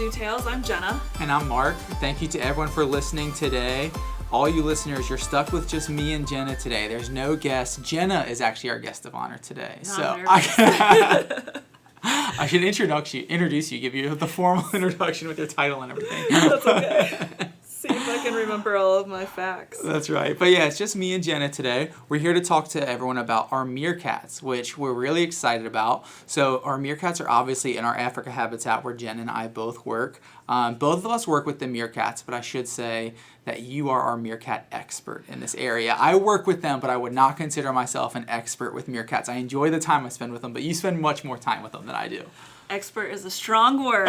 Zoo Tales. I'm Jenna. And I'm Mark. Thank you to everyone for listening today. All you listeners, you're stuck with just me and Jenna today. There's no guest. Jenna is actually our guest of honor today. I should introduce you, give you the formal introduction with your title and everything. That's okay. See if I can remember all of my facts. That's right. But yeah, it's just me and Jenna today. We're here to talk to everyone about our meerkats, which we're really excited about. So our meerkats are obviously in our Africa habitat where Jen and I both work. Both of us work with the meerkats, but I should say that you are our meerkat expert in this area. I work with them, but I would not consider myself an expert with meerkats. I enjoy the time I spend with them, but you spend much more time with them than I do. Expert is a strong word,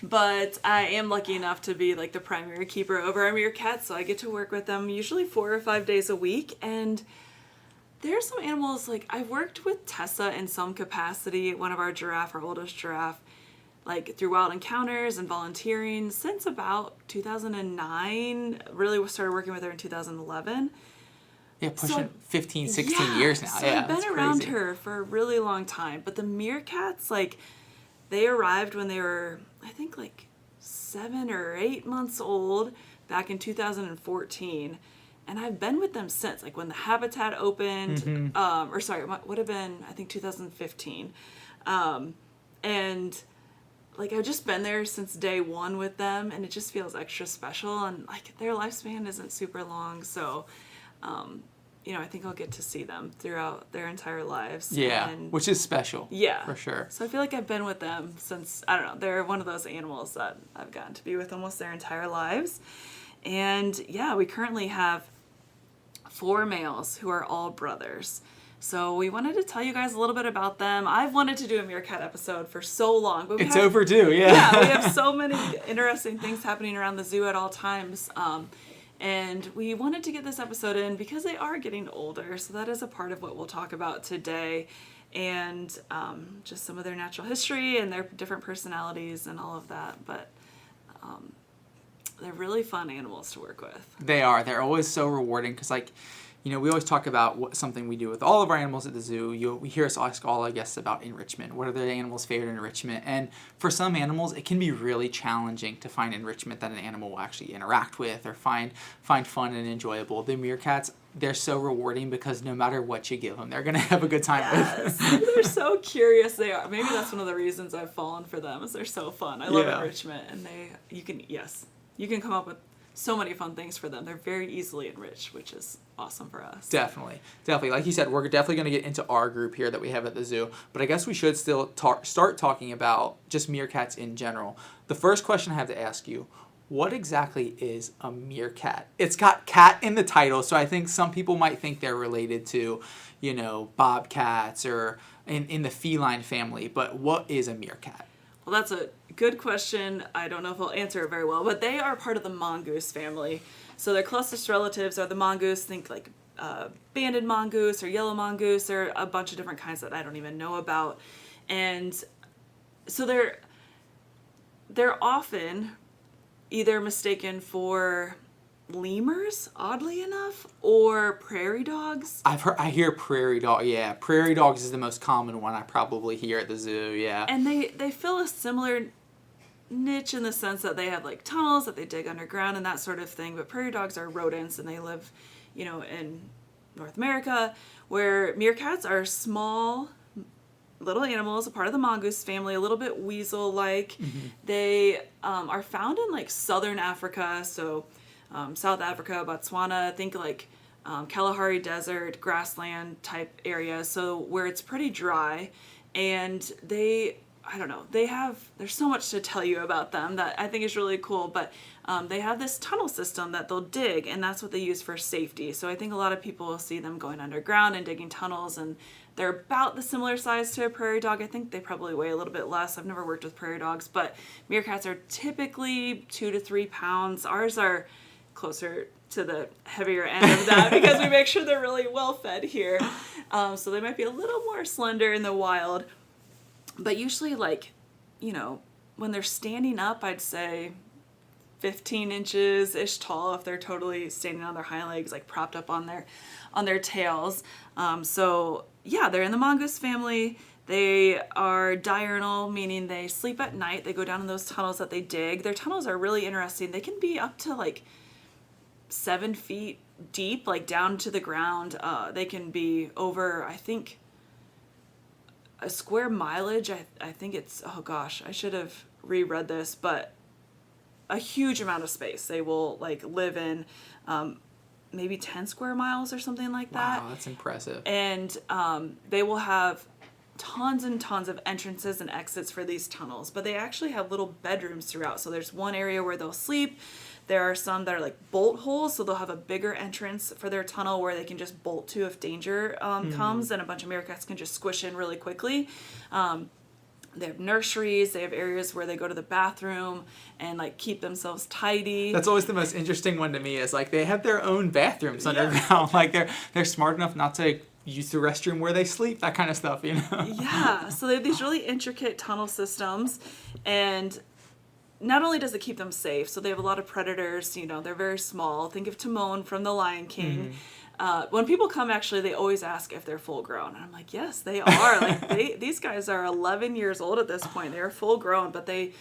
but I am lucky enough to be like the primary keeper over our meerkats, so I get to work with them usually 4 or 5 days a week. And there are some animals, like I've worked with Tessa in some capacity, one of our oldest giraffe, like through wild encounters and volunteering since about 2009. Really started working with her in 2011. Yeah, pushing 15, 16 years now. So yeah, I've been around her for a really long time. But the meerkats, like, they arrived when they were, I think, like 7 or 8 months old back in 2014. And I've been with them since, like when the habitat opened, would have been, I think, 2015. And like I've just been there since day one with them, and it just feels extra special. And like their lifespan isn't super long, so I think I'll get to see them throughout their entire lives. Yeah, which is special. Yeah, for sure. So I feel like I've been with them since, I don't know, they're one of those animals that I've gotten to be with almost their entire lives. And yeah, we currently have 4 males who are all brothers. So we wanted to tell you guys a little bit about them. I've wanted to do a meerkat episode for so long. But it's overdue, yeah. Yeah, we have so many interesting things happening around the zoo at all times. And we wanted to get this episode in because they are getting older. So that is a part of what we'll talk about today. And just some of their natural history and their different personalities and all of that. But they're really fun animals to work with. They are. They're always so rewarding because, we always talk about something we do with all of our animals at the zoo. We hear us ask all our guests about enrichment. What are the animals' favorite enrichment? And for some animals, it can be really challenging to find enrichment that an animal will actually interact with or find fun and enjoyable. The meerkats, they're so rewarding because no matter what you give them, they're going to have a good time with it. They're so curious. They are. Maybe that's one of the reasons I've fallen for them is they're so fun. I love enrichment, and you can come up with so many fun things for them. They're very easily enriched, which is awesome for us. Definitely. Like you said, we're definitely going to get into our group here that we have at the zoo. But I guess we should still start talking about just meerkats in general. The first question I have to ask you, what exactly is a meerkat? It's got cat in the title, so I think some people might think they're related to, bobcats or in the feline family. But what is a meerkat? Well, that's a good question. I don't know if I'll answer it very well, but they are part of the mongoose family. So their closest relatives are the mongoose. Think like banded mongoose or yellow mongoose, or a bunch of different kinds that I don't even know about. And so they're often either mistaken for lemurs, oddly enough, or prairie dogs. I hear prairie dog. Yeah, prairie dogs is the most common one I probably hear at the zoo. Yeah, and they fill a similar niche in the sense that they have like tunnels that they dig underground and that sort of thing. But prairie dogs are rodents, and they live, in North America, where meerkats are small little animals, a part of the mongoose family, a little bit weasel-like. Mm-hmm. They are found in like southern Africa, so South Africa, Botswana, think like Kalahari Desert, grassland type area, so where it's pretty dry. And there's so much to tell you about them that I think is really cool, but they have this tunnel system that they'll dig, and that's what they use for safety. So I think a lot of people will see them going underground and digging tunnels, and they're about the similar size to a prairie dog. I think they probably weigh a little bit less. I've never worked with prairie dogs, but meerkats are typically 2 to 3 pounds. Ours are closer to the heavier end of that because we make sure they're really well fed here. So they might be a little more slender in the wild. But usually, when they're standing up, I'd say 15 inches-ish tall if they're totally standing on their hind legs, like propped up on their tails. So yeah, they're in the mongoose family. They are diurnal, meaning they sleep at night. They go down in those tunnels that they dig. Their tunnels are really interesting. They can be up to like 7 feet deep, like down to the ground. They can be over, I think, a square mileage. I think it's, oh gosh, I should have reread this, but a huge amount of space. They will like live in maybe 10 square miles or something like that. Wow, that's impressive. And they will have tons and tons of entrances and exits for these tunnels, but they actually have little bedrooms throughout. So there's one area where they'll sleep. There are some that are like bolt holes, so they'll have a bigger entrance for their tunnel where they can just bolt to if danger comes, and a bunch of meerkats can just squish in really quickly. They have nurseries. They have areas where they go to the bathroom and like keep themselves tidy. That's always the most interesting one to me is like they have their own bathrooms underground. Like they're smart enough not to use the restroom where they sleep, that kind of stuff, you know? Yeah, so they have these really intricate tunnel systems, and not only does it keep them safe, so they have a lot of predators, you know, they're very small. Think of Timon from The Lion King. When people come, actually, they always ask if they're full grown. And I'm like, yes, they are. Like these guys are 11 years old at this point. They're full grown, but they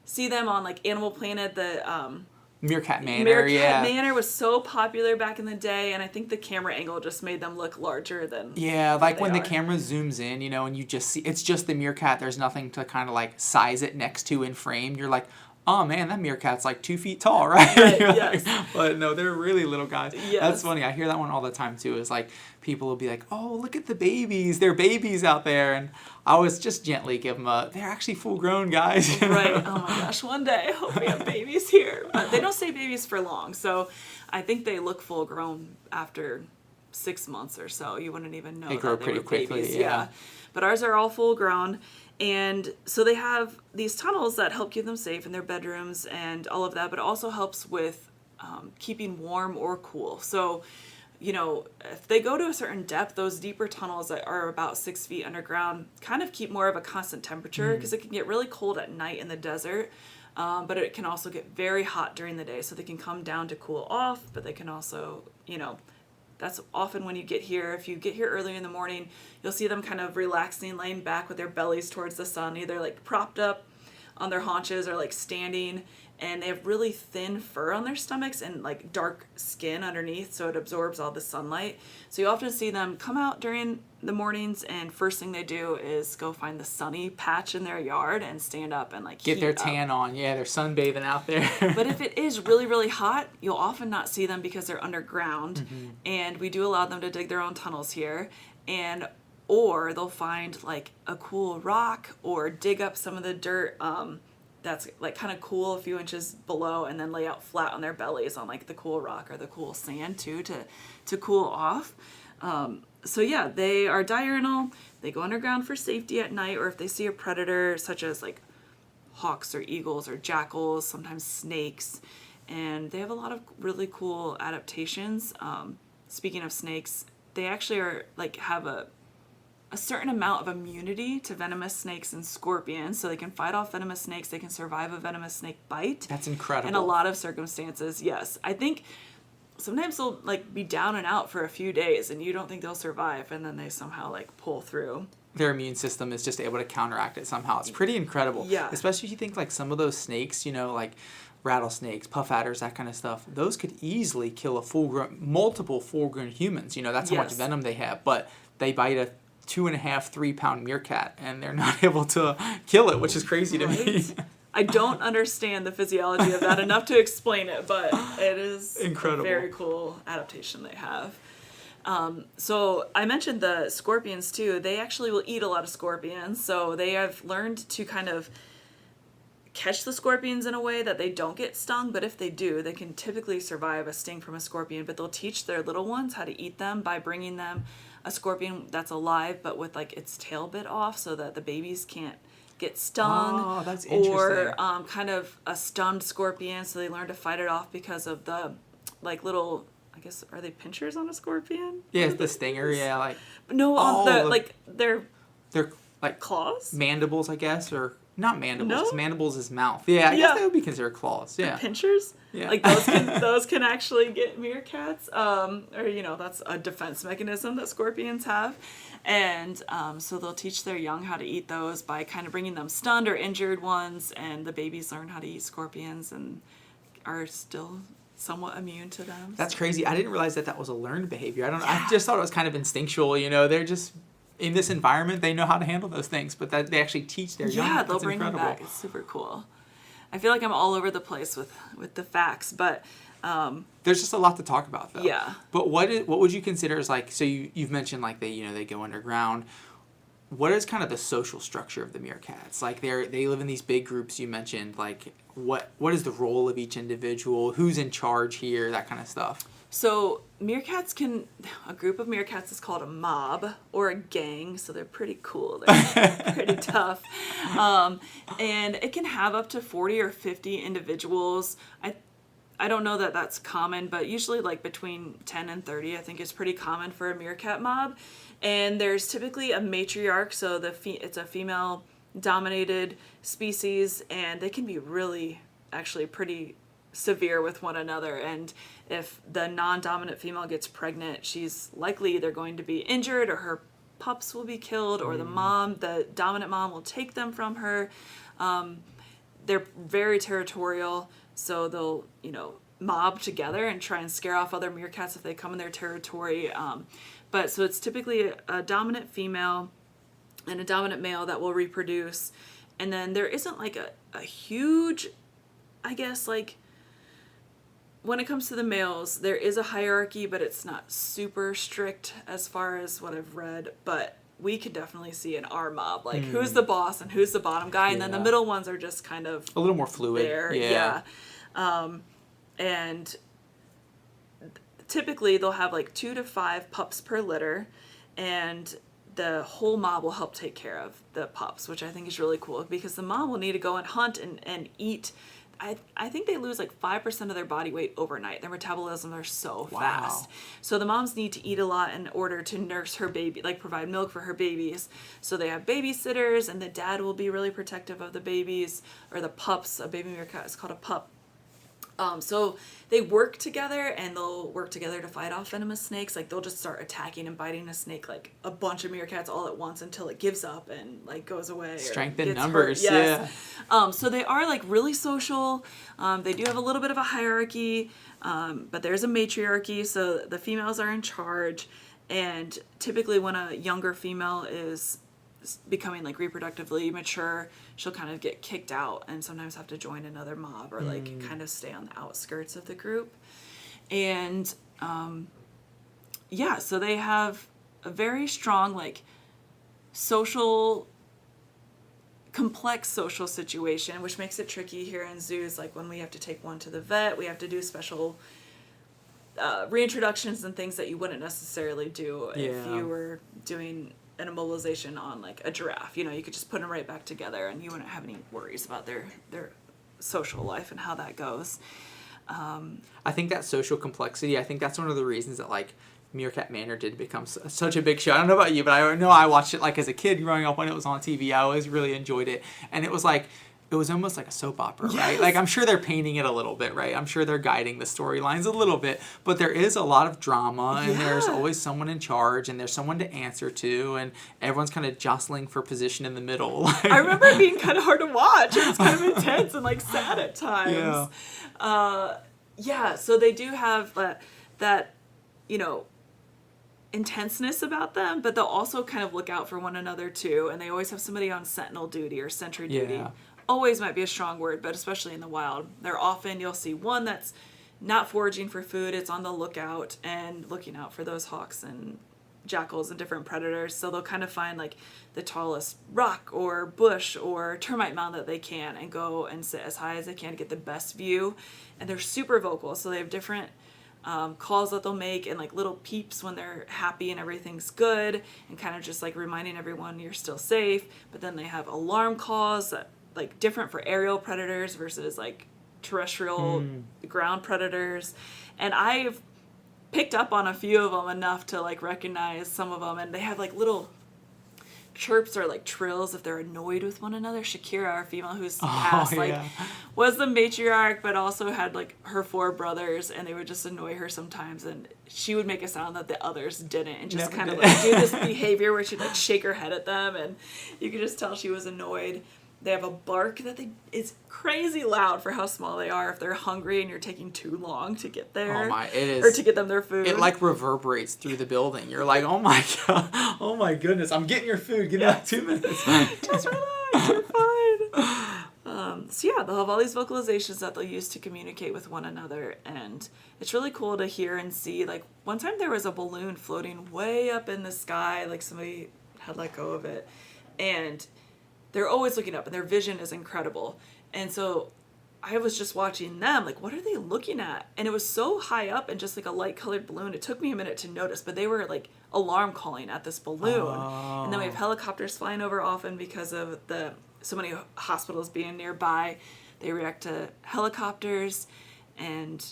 see them on like Animal Planet, the Meerkat Manor, Meerkat Manor was so popular back in the day, and I think the camera angle just made them look larger than like when the camera zooms in, you know, and you just see it's just the meerkat. There's nothing to kind of like size it next to in frame. You're like, oh man, that meerkat's like 2 feet tall, right? Yes. But no, they're really little guys. Yes. That's funny. I hear that one all the time too. Is like people will be like, oh, look at the babies. They're babies out there. And I always just gently give them they're actually full grown guys. Right. Oh my gosh, one day I hope we have babies here. But they don't stay babies for long. So I think they look full grown after 6 months or so. You wouldn't even know they grow pretty quickly. Babies. Yeah. But ours are all full grown. And so they have these tunnels that help keep them safe in their bedrooms and all of that, but it also helps with keeping warm or cool. So, you know, if they go to a certain depth, those deeper tunnels that are about 6 feet underground kind of keep more of a constant temperature because it can get really cold at night in the desert. But it can also get very hot during the day. So they can come down to cool off, but they can also, you know, that's often when you get here. If you get here early in the morning, you'll see them kind of relaxing, laying back with their bellies towards the sun, either like propped up on their haunches or like standing. And they have really thin fur on their stomachs and like dark skin underneath, so it absorbs all the sunlight. So you often see them come out during the mornings, and first thing they do is go find the sunny patch in their yard and stand up and like get their tan on. Yeah, they're sunbathing out there. But if it is really, really hot, you'll often not see them because they're underground. And we do allow them to dig their own tunnels here. Or they'll find like a cool rock or dig up some of the dirt that's like kind of cool a few inches below, and then lay out flat on their bellies on like the cool rock or the cool sand too to cool off. So yeah, they are diurnal. They go underground for safety at night, or if they see a predator such as like hawks or eagles or jackals, sometimes snakes. And they have a lot of really cool adaptations. Speaking of snakes, they actually are like have a certain amount of immunity to venomous snakes and scorpions, so they can fight off venomous snakes. They can survive a venomous snake bite. That's incredible. In a lot of circumstances, yes. I think sometimes they'll like be down and out for a few days, and you don't think they'll survive, and then they somehow like pull through. Their immune system is just able to counteract it somehow. It's pretty incredible. Yeah. Especially if you think like some of those snakes, you know, like rattlesnakes, puff adders, that kind of stuff. Those could easily kill multiple full-grown humans. You know, that's how much venom they have. But they bite a 2.5-3 pound meerkat, and they're not able to kill it, which is crazy to me. I don't understand the physiology of that enough to explain it, but it is incredible. A very cool adaptation they have. So I mentioned the scorpions too. They actually will eat a lot of scorpions, so they have learned to kind of catch the scorpions in a way that they don't get stung, but if they do, they can typically survive a sting from a scorpion. But they'll teach their little ones how to eat them by bringing them a scorpion that's alive but with like its tail bit off, so that the babies can't get stung. Oh, that's interesting. Or kind of a stunned scorpion, so they learn to fight it off because of the like little, I guess, are they pinchers on a scorpion? Yeah, it's the stinger. Yeah, like no, on the like their they're like claws, mandibles, I guess, or Not mandibles. No? 'Cause mandibles is mouth. Yeah, I guess they would be considered claws. Yeah. Pinchers? Yeah. Like those can actually get meerkats. Or that's a defense mechanism that scorpions have. And so they'll teach their young how to eat those by kind of bringing them stunned or injured ones, and the babies learn how to eat scorpions and are still somewhat immune to them. That's crazy. I didn't realize that was a learned behavior. I just thought it was kind of instinctual. They're just in this environment, they know how to handle those things, but that they actually teach their young. Yeah, they'll That's bring incredible. them back. It's super cool. I feel like I'm all over the place with the facts, but there's just a lot to talk about, though. Yeah. But what would you consider as like? So you've mentioned like they go underground. What is kind of the social structure of the meerkats? Like they live in these big groups you mentioned. Like what is the role of each individual? Who's in charge here? That kind of stuff. So a group of meerkats is called a mob or a gang, so they're pretty cool. They're pretty tough. And it can have up to 40 or 50 individuals. I don't know that that's common, but usually like between 10 and 30, I think is pretty common for a meerkat mob. And there's typically a matriarch, so it's a female-dominated species, and they can be really, actually pretty severe with one another. And if the non-dominant female gets pregnant, she's likely either going to be injured or her pups will be killed, or the dominant mom will take them from her. They're very territorial, so they'll mob together and try and scare off other meerkats if they come in their territory. But so it's typically a dominant female and a dominant male that will reproduce, and then there isn't like a huge, I guess, like when it comes to the males, there is a hierarchy, but it's not super strict as far as what I've read. But we could definitely see in our mob, like who's the boss and who's the bottom guy, and then the middle ones are just kind of a little more fluid. There, yeah. And typically they'll have like 2 to 5 pups per litter, and the whole mob will help take care of the pups, which I think is really cool because the mom will need to go and hunt and eat. I think they lose like 5% of their body weight overnight. Their metabolism are so fast. So the moms need to eat a lot in order to nurse her baby, like provide milk for her babies. So they have babysitters, and the dad will be really protective of the babies or the pups. A baby meerkat is called a pup. So they work together, and they'll work together to fight off venomous snakes. Like they'll just start attacking and biting a snake, like a bunch of meerkats all at once until it gives up and like goes away. Strength in numbers, yes. So they are like really social. They do have a little bit of a hierarchy, but there's a matriarchy, so the females are in charge. And typically when a younger female is becoming like reproductively mature, she'll kind of get kicked out and sometimes have to join another mob or like kind of stay on the outskirts of the group. And so they have a very strong like complex social situation, which makes it tricky here in zoos. Like when we have to take one to the vet, we have to do special reintroductions and things that you wouldn't necessarily do if you were doing an immobilization on like a giraffe. You could just put them right back together and you wouldn't have any worries about their social life and how that goes. I think that social complexity, I think that's one of the reasons that like Meerkat Manor did become such a big show. I don't know about you, but I know I watched it like as a kid growing up when it was on TV. I always really enjoyed it. And it was almost like a soap opera, right? Like I'm sure they're painting it a little bit, right? I'm sure they're guiding the storylines a little bit, but there is a lot of drama, and there's always someone in charge, and there's someone to answer to, and everyone's kind of jostling for position in the middle. I remember it being kind of hard to watch. It was kind of intense and like sad at times. So they do have that intenseness about them, but they'll also kind of look out for one another too, and they always have somebody on sentinel duty or sentry duty. Always might be a strong word, but especially in the wild, you'll see one that's not foraging for food, it's on the lookout and looking out for those hawks and jackals and different predators. So they'll kind of find like the tallest rock or bush or termite mound that they can and go and sit as high as they can to get the best view. And they're super vocal, so they have different calls that they'll make and like little peeps when they're happy and everything's good, and kind of just like reminding everyone you're still safe. But then they have alarm calls that like different for aerial predators versus like terrestrial ground predators. And I've picked up on a few of them enough to like recognize some of them, and they have like little chirps or like trills if they're annoyed with one another. Shakira, our female who's Oh, passed, like yeah. was the matriarch, but also had like her 4 brothers, and they would just annoy her sometimes, and she would make a sound that the others didn't, and just Never kind of did. like do this behavior where she'd like shake her head at them, and you could just tell she was annoyed. They have a bark that it's crazy loud for how small they are if they're hungry and you're taking too long to get there. Oh my, it is. Or to get them their food. It like reverberates through the building. You're like, oh my god, oh my goodness, I'm getting your food. Give me like 2 minutes. Just relax, you're fine. So yeah, they'll have all these vocalizations that they'll use to communicate with one another, and it's really cool to hear and see. Like one time there was a balloon floating way up in the sky, like somebody had let go of it, and they're always looking up, and their vision is incredible. And so I was just watching them, like, what are they looking at? And it was so high up and just like a light colored balloon. It took me a minute to notice, but they were like alarm calling at this balloon. Oh. And then we have helicopters flying over often because of so many hospitals being nearby. They react to helicopters and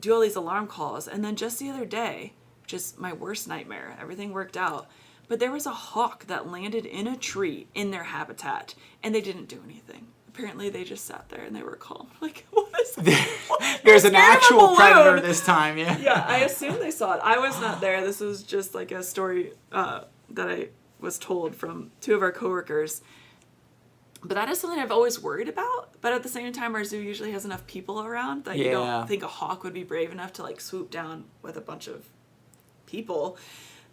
do all these alarm calls. And then just the other day, which is my worst nightmare, everything worked out, but there was a hawk that landed in a tree in their habitat, and they didn't do anything. Apparently, they just sat there and they were calm. Like, what is that? There's an actual predator this time, yeah. Yeah, I assume they saw it. I was not there. This was just like a story that I was told from 2 of our coworkers. But that is something I've always worried about. But at the same time, our zoo usually has enough people around that you don't think a hawk would be brave enough to like swoop down with a bunch of people.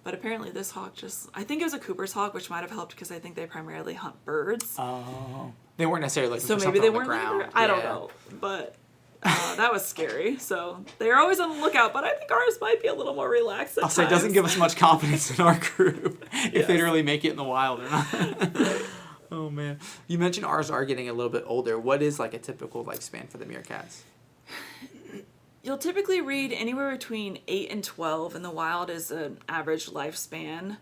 But apparently this hawk I think it was a Cooper's hawk, which might have helped because I think they primarily hunt birds. Oh. They weren't necessarily looking So for maybe something they on the weren't ground. either. I don't know. But that was scary. So they're always on the lookout. But I think ours might be a little more relaxed at I'll say it doesn't times. give us much confidence in our group if they'd really make it in the wild or not. Oh man. You mentioned ours are getting a little bit older. What is like a typical lifespan for the meerkats? You'll typically read anywhere between 8 and 12. In the wild is an average lifespan.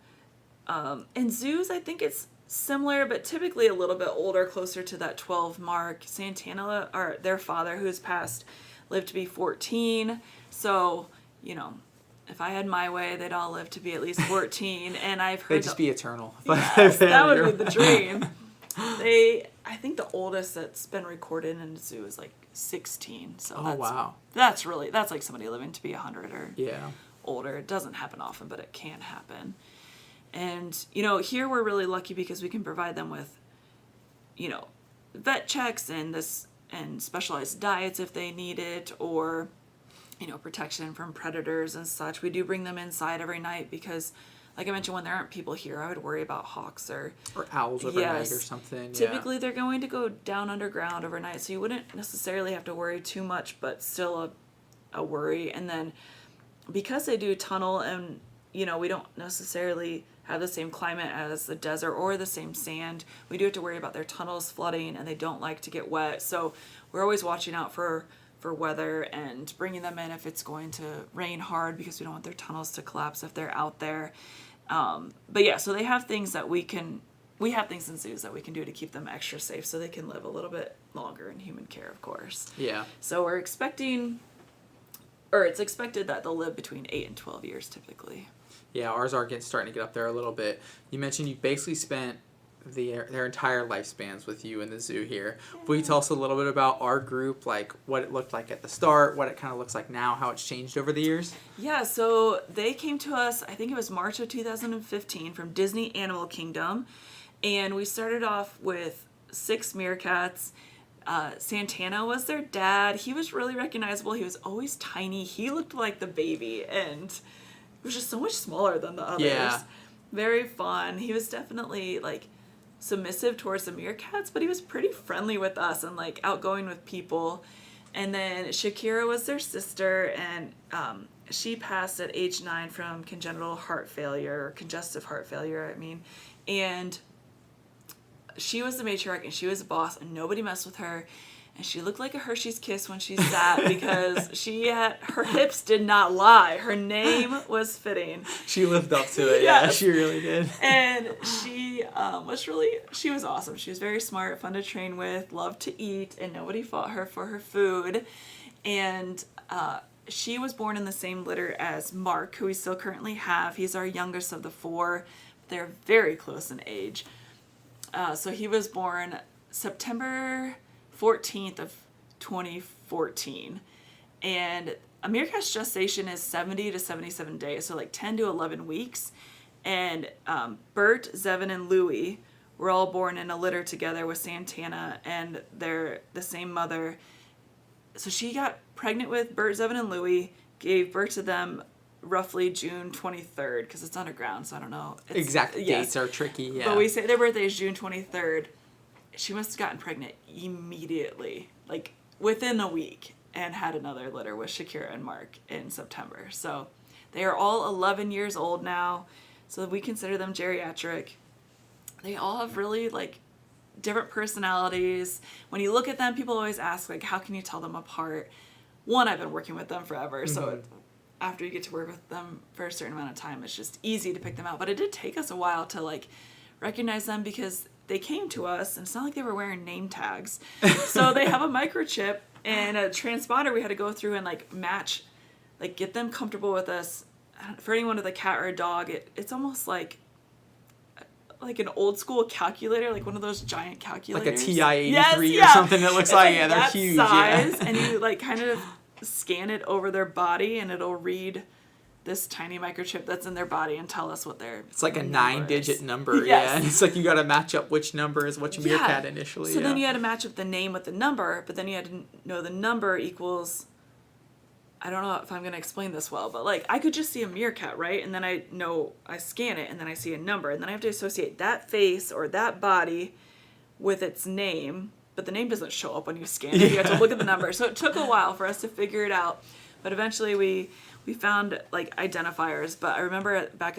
In zoos, I think it's similar, but typically a little bit older, closer to that 12 mark. Santana, or their father, who's passed, lived to be 14. So, you know, if I had my way, they'd all live to be at least 14. And I've heard They'd just be eternal. Yes, that would be the dream. I think the oldest that's been recorded in a zoo is like 16. So wow. That's like somebody living to be 100 or Yeah. older. It doesn't happen often, but it can happen. And, you know, here we're really lucky because we can provide them with, you know, vet checks and specialized diets if they need it, or, you know, protection from predators and such. We do bring them inside every night because, like I mentioned, when there aren't people here, I would worry about hawks or owls overnight or something. Typically, they're going to go down underground overnight, so you wouldn't necessarily have to worry too much, but still a worry. And then because they do tunnel and, you know, we don't necessarily have the same climate as the desert or the same sand, we do have to worry about their tunnels flooding, and they don't like to get wet. So we're always watching out for weather and bringing them in if it's going to rain hard, because we don't want their tunnels to collapse if they're out there. But yeah, so they have things that we have things in zoos that we can do to keep them extra safe so they can live a little bit longer in human care, of course. Yeah. So it's expected that they'll live between 8 and 12 years typically. Yeah, ours are starting to get up there a little bit. You mentioned you basically spent their entire lifespans with you in the zoo here. Will you tell us a little bit about our group, like what it looked like at the start, what it kind of looks like now, how it's changed over the years? Yeah, so they came to us, I think it was March of 2015, from Disney Animal Kingdom, and we started off with 6 meerkats. Santana was their dad. He was really recognizable. He was always tiny. He looked like the baby, and he was just so much smaller than the others. Yeah. Very fun. He was definitely like submissive towards the meerkats, but he was pretty friendly with us and like outgoing with people. And then Shakira was their sister, and she passed at age 9 from congestive heart failure, and she was the matriarch and she was the boss, and nobody messed with her. And she looked like a Hershey's Kiss when she sat because her hips did not lie. Her name was fitting. She lived up to it. Yes. Yeah, she really did. And she was awesome. She was very smart, fun to train with, loved to eat, and nobody fought her for her food. And she was born in the same litter as Mark, who we still currently have. He's our youngest of the 4. They're very close in age. So he was born September 14th of 2014. And a meerkat's gestation is 70 to 77 days, so like 10 to 11 weeks. And Bert, Zevin, and Louie were all born in a litter together with Santana, and they're the same mother. So she got pregnant with Bert, Zevin, and Louie, gave birth to them roughly June 23rd, because it's underground, so I don't know. Exact dates are tricky, yeah. But we say their birthday is June 23rd. She must have gotten pregnant immediately, like within a week, and had another litter with Shakira and Mark in September. So they are all 11 years old now, so we consider them geriatric. They all have really like different personalities. When you look at them, people always ask, like, how can you tell them apart? One, I've been working with them forever, so after you get to work with them for a certain amount of time, it's just easy to pick them out. But it did take us a while to like recognize them, because they came to us and it's not like they were wearing name tags. So they have a microchip and a transponder we had to go through and like match, like get them comfortable with us. For anyone with a cat or a dog, it's almost like an old school calculator, like one of those giant calculators. Like a TI-83 or something that looks like, yeah, they're that huge. Size, yeah. And you like kind of scan it over their body and it'll read this tiny microchip that's in their body and tell us what their It's like a 9-digit number, yes. yeah. And it's like you got to match up which number is which meerkat initially. So then you had to match up the name with the number, but then you had to know the number equals, I don't know if I'm going to explain this well, but like I could just see a meerkat, right? And then I scan it and then I see a number, and then I have to associate that face or that body with its name, but the name doesn't show up when you scan it. You have to look at the number. So it took a while for us to figure it out, but eventually we found like identifiers. But I remember back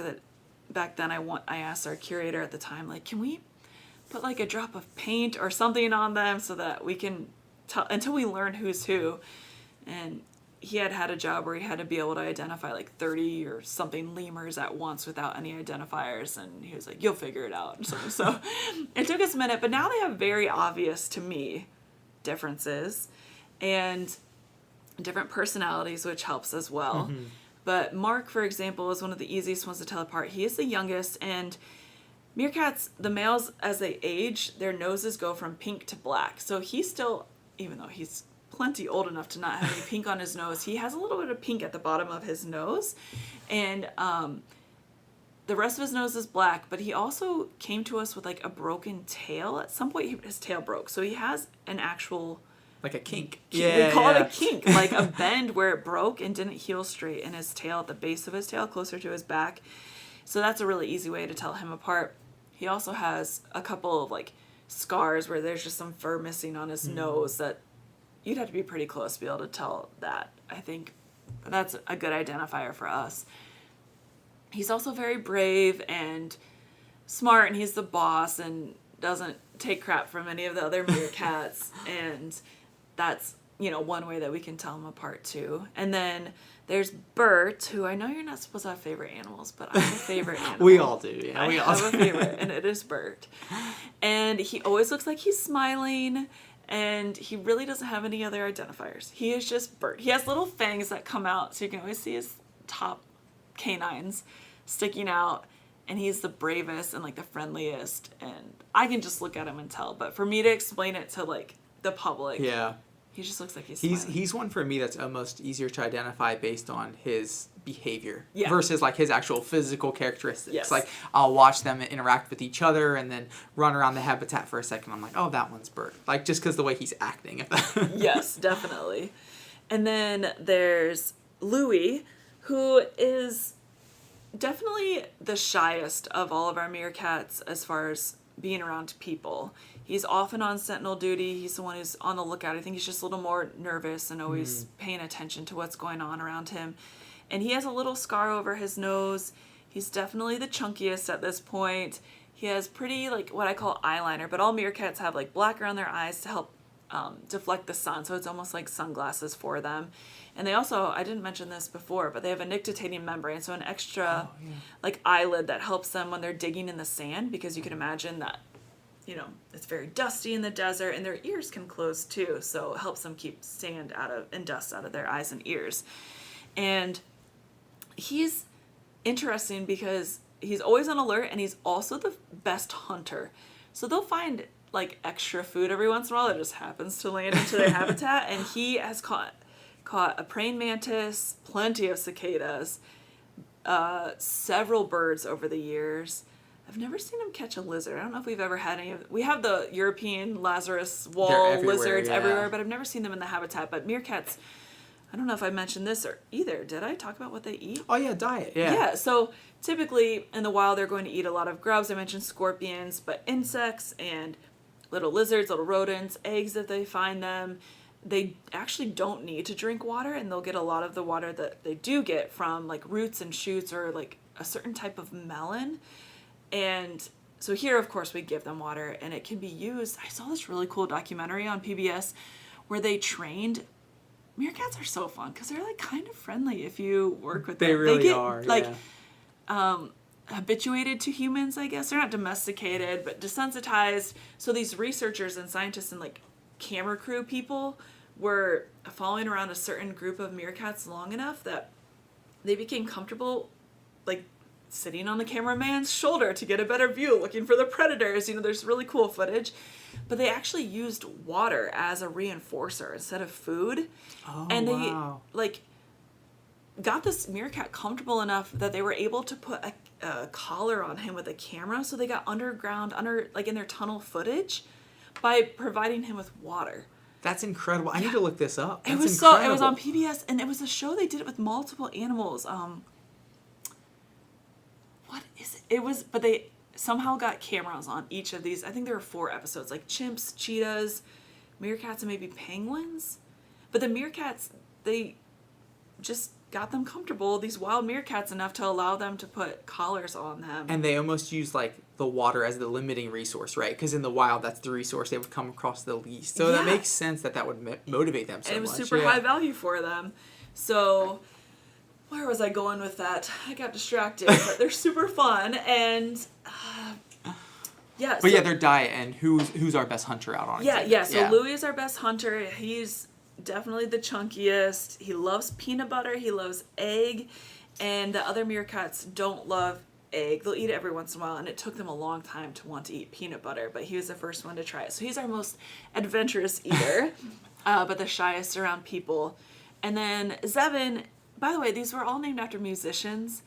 then I asked our curator at the time, like, can we put like a drop of paint or something on them so that we can tell until we learn who's who. And he had a job where he had to be able to identify like 30 or something lemurs at once without any identifiers, and he was like, you'll figure it out. So it took us a minute, but now they have very obvious, to me, differences and different personalities, which helps as well. Mm-hmm. But Mark, for example, is one of the easiest ones to tell apart. He is the youngest, and meerkats, the males, as they age, their noses go from pink to black. So he's still, even though he's plenty old enough to not have any pink on his nose, he has a little bit of pink at the bottom of his nose, and the rest of his nose is black. But he also came to us with like a broken tail. At some point his tail broke, so he has an actual like a kink. We call it a kink, like a bend where it broke and didn't heal straight in his tail, at the base of his tail, closer to his back. So that's a really easy way to tell him apart. He also has a couple of like scars where there's just some fur missing on his nose that you'd have to be pretty close to be able to tell that. I think that's a good identifier for us. He's also very brave and smart, and he's the boss and doesn't take crap from any of the other meerkats. And that's, one way that we can tell him apart too. And then there's Bert, who I know you're not supposed to have favorite animals, but I have a favorite animal. We all do, yeah. I have a favorite, and it is Bert. And he always looks like he's smiling, and he really doesn't have any other identifiers. He is just Bert. He has little fangs that come out, so you can always see his top canines sticking out, and he's the bravest and like the friendliest, and I can just look at him and tell. But for me to explain it to like the public, he just looks like he's smiling. He's one for me that's almost easier to identify based on his behavior Yeah. versus like his actual physical characteristics. Yes. Like I'll watch them interact with each other and then run around the habitat for a second. I'm like, oh, that one's Bert. Like just because the way he's acting. Yes, definitely. And then there's Louie, who is definitely the shyest of all of our meerkats as far as being around people. He's often on sentinel duty. He's the one who's on the lookout. I think he's just a little more nervous and always paying attention to what's going on around him. And he has a little scar over his nose. He's definitely the chunkiest at this point. He has pretty, like, what I call eyeliner, but all meerkats have, like, black around their eyes to help deflect the sun, so it's almost like sunglasses for them. And they also, I didn't mention this before, but they have a nictitating membrane, so an extra, like, eyelid that helps them when they're digging in the sand, because you can imagine that, it's very dusty in the desert, and their ears can close too, so it helps them keep sand and dust out of their eyes and ears. And he's interesting because he's always on alert, and he's also the best hunter. So they'll find like extra food every once in a while that just happens to land into their habitat, and he has caught a praying mantis, plenty of cicadas, several birds over the years. I've never seen him catch a lizard. I don't know if we've ever had any of... We have the European Lazarus wall lizards everywhere, but I've never seen them in the habitat. But meerkats, I don't know if I mentioned this or either. Did I talk about what they eat? Oh, yeah, diet. Yeah. Yeah, so typically in the wild, they're going to eat a lot of grubs. I mentioned scorpions, but insects and little lizards, little rodents, eggs if they find them. They actually don't need to drink water, and they'll get a lot of the water that they do get from like roots and shoots or like a certain type of melon. And so here, of course, we give them water, and it can be used. I saw this really cool documentary on PBS where they trained... Meerkats are so fun because they're like kind of friendly if you work with them. They really get, are, like, yeah. Habituated to humans, I guess. They're not domesticated, but desensitized. So these researchers and scientists and like camera crew people were following around a certain group of meerkats long enough that they became comfortable like sitting on the cameraman's shoulder to get a better view, looking for the predators. You know, there's really cool footage. But they actually used water as a reinforcer instead of food. Oh, and they wow. like got this meerkat comfortable enough that they were able to put a collar on him with a camera, so they got underground, like in their tunnel footage, by providing him with water. That's incredible. I need to look this up. That's It was incredible. it was on PBS, and it was a show they did it with multiple animals. What is it? It was, but they somehow got cameras on each of these. I think there were 4 episodes, like chimps, cheetahs, meerkats, and maybe penguins. But the meerkats, they just got them comfortable, these wild meerkats, enough to allow them to put collars on them. And they almost use like the water as the limiting resource, right? Because in the wild, that's the resource they would come across the least. So that makes sense that would motivate them so much. And it was super high value for them. So where was I going with that? I got distracted, but they're super fun. And But yeah, their diet, and who's our best hunter out on it? So Louis is our best hunter. He's definitely the chunkiest. He loves peanut butter. He loves egg. And the other meerkats don't love egg. They'll eat it every once in a while, and it took them a long time to want to eat peanut butter, but he was the first one to try it. So he's our most adventurous eater, but the shyest around people. And then Zevin, by the way, these were all named after musicians.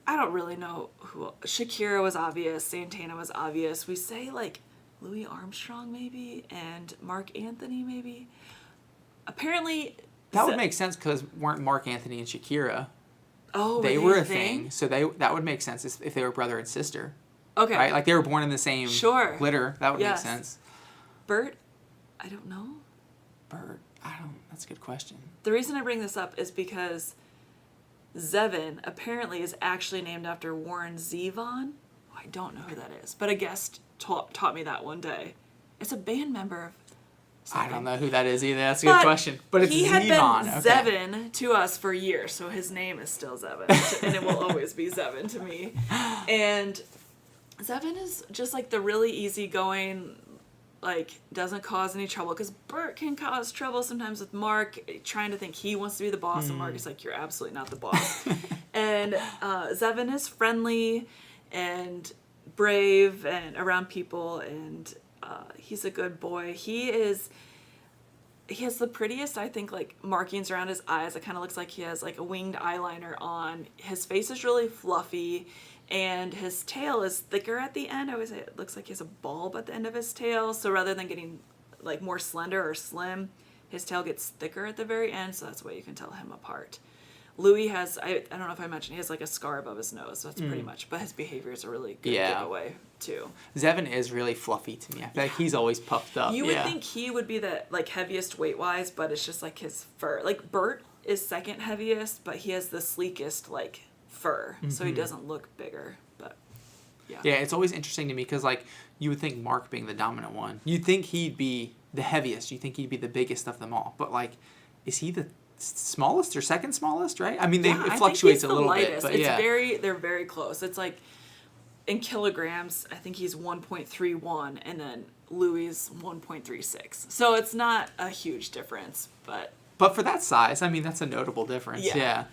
I don't really know who. Shakira was obvious. Santana was obvious. We say like Louis Armstrong maybe, and Mark Anthony maybe. Apparently... That would make sense, because weren't Mark Anthony and Shakira... Oh, they were a thing, so that would make sense if they were brother and sister. Okay. Right? Like they were born in the same litter. That would make sense. Bert? I don't know. Bert? That's a good question. The reason I bring this up is because Zevin apparently is actually named after Warren Zevon. Oh, I don't know who that is, but a guest taught me that one day. It's a band member of something. I don't know who that is either. That's a good question. But it's he Zevon. had been Zevin to us for years, so his name is still Zevin, and it will always be Zevin to me. And Zevin is just like the really easygoing, like doesn't cause any trouble, because Bert can cause trouble sometimes with Mark trying to think he wants to be the boss, and Mark is like, you're absolutely not the boss. And Zevin is friendly and brave and around people, and he's a good boy. He has the prettiest, I think, like markings around his eyes. It kind of looks like he has like a winged eyeliner on. His face is really fluffy, and his tail is thicker at the end. I always say it looks like he has a bulb at the end of his tail. So rather than getting like more slender or slim, his tail gets thicker at the very end. So that's the way you can tell him apart. Louis has, I don't know if I mentioned, he has like a scar above his nose. So that's pretty much, but his behavior is a really good giveaway too. Zevin is really fluffy to me. I feel like he's always puffed up. You would think he would be the like heaviest weight wise, but it's just like his fur. Like Bert is second heaviest, but he has the sleekest like fur, so he doesn't look bigger. But yeah, it's always interesting to me because like you would think Mark being the dominant one, you'd think he'd be the heaviest. You think he'd be the biggest of them all, but like, is he the smallest or second smallest? Right? I mean, it fluctuates a little bit, but they're very close. It's like in kilograms, I think he's 1.31, and then Louis is 1.36. So it's not a huge difference, but for that size, I mean, that's a notable difference. Yeah.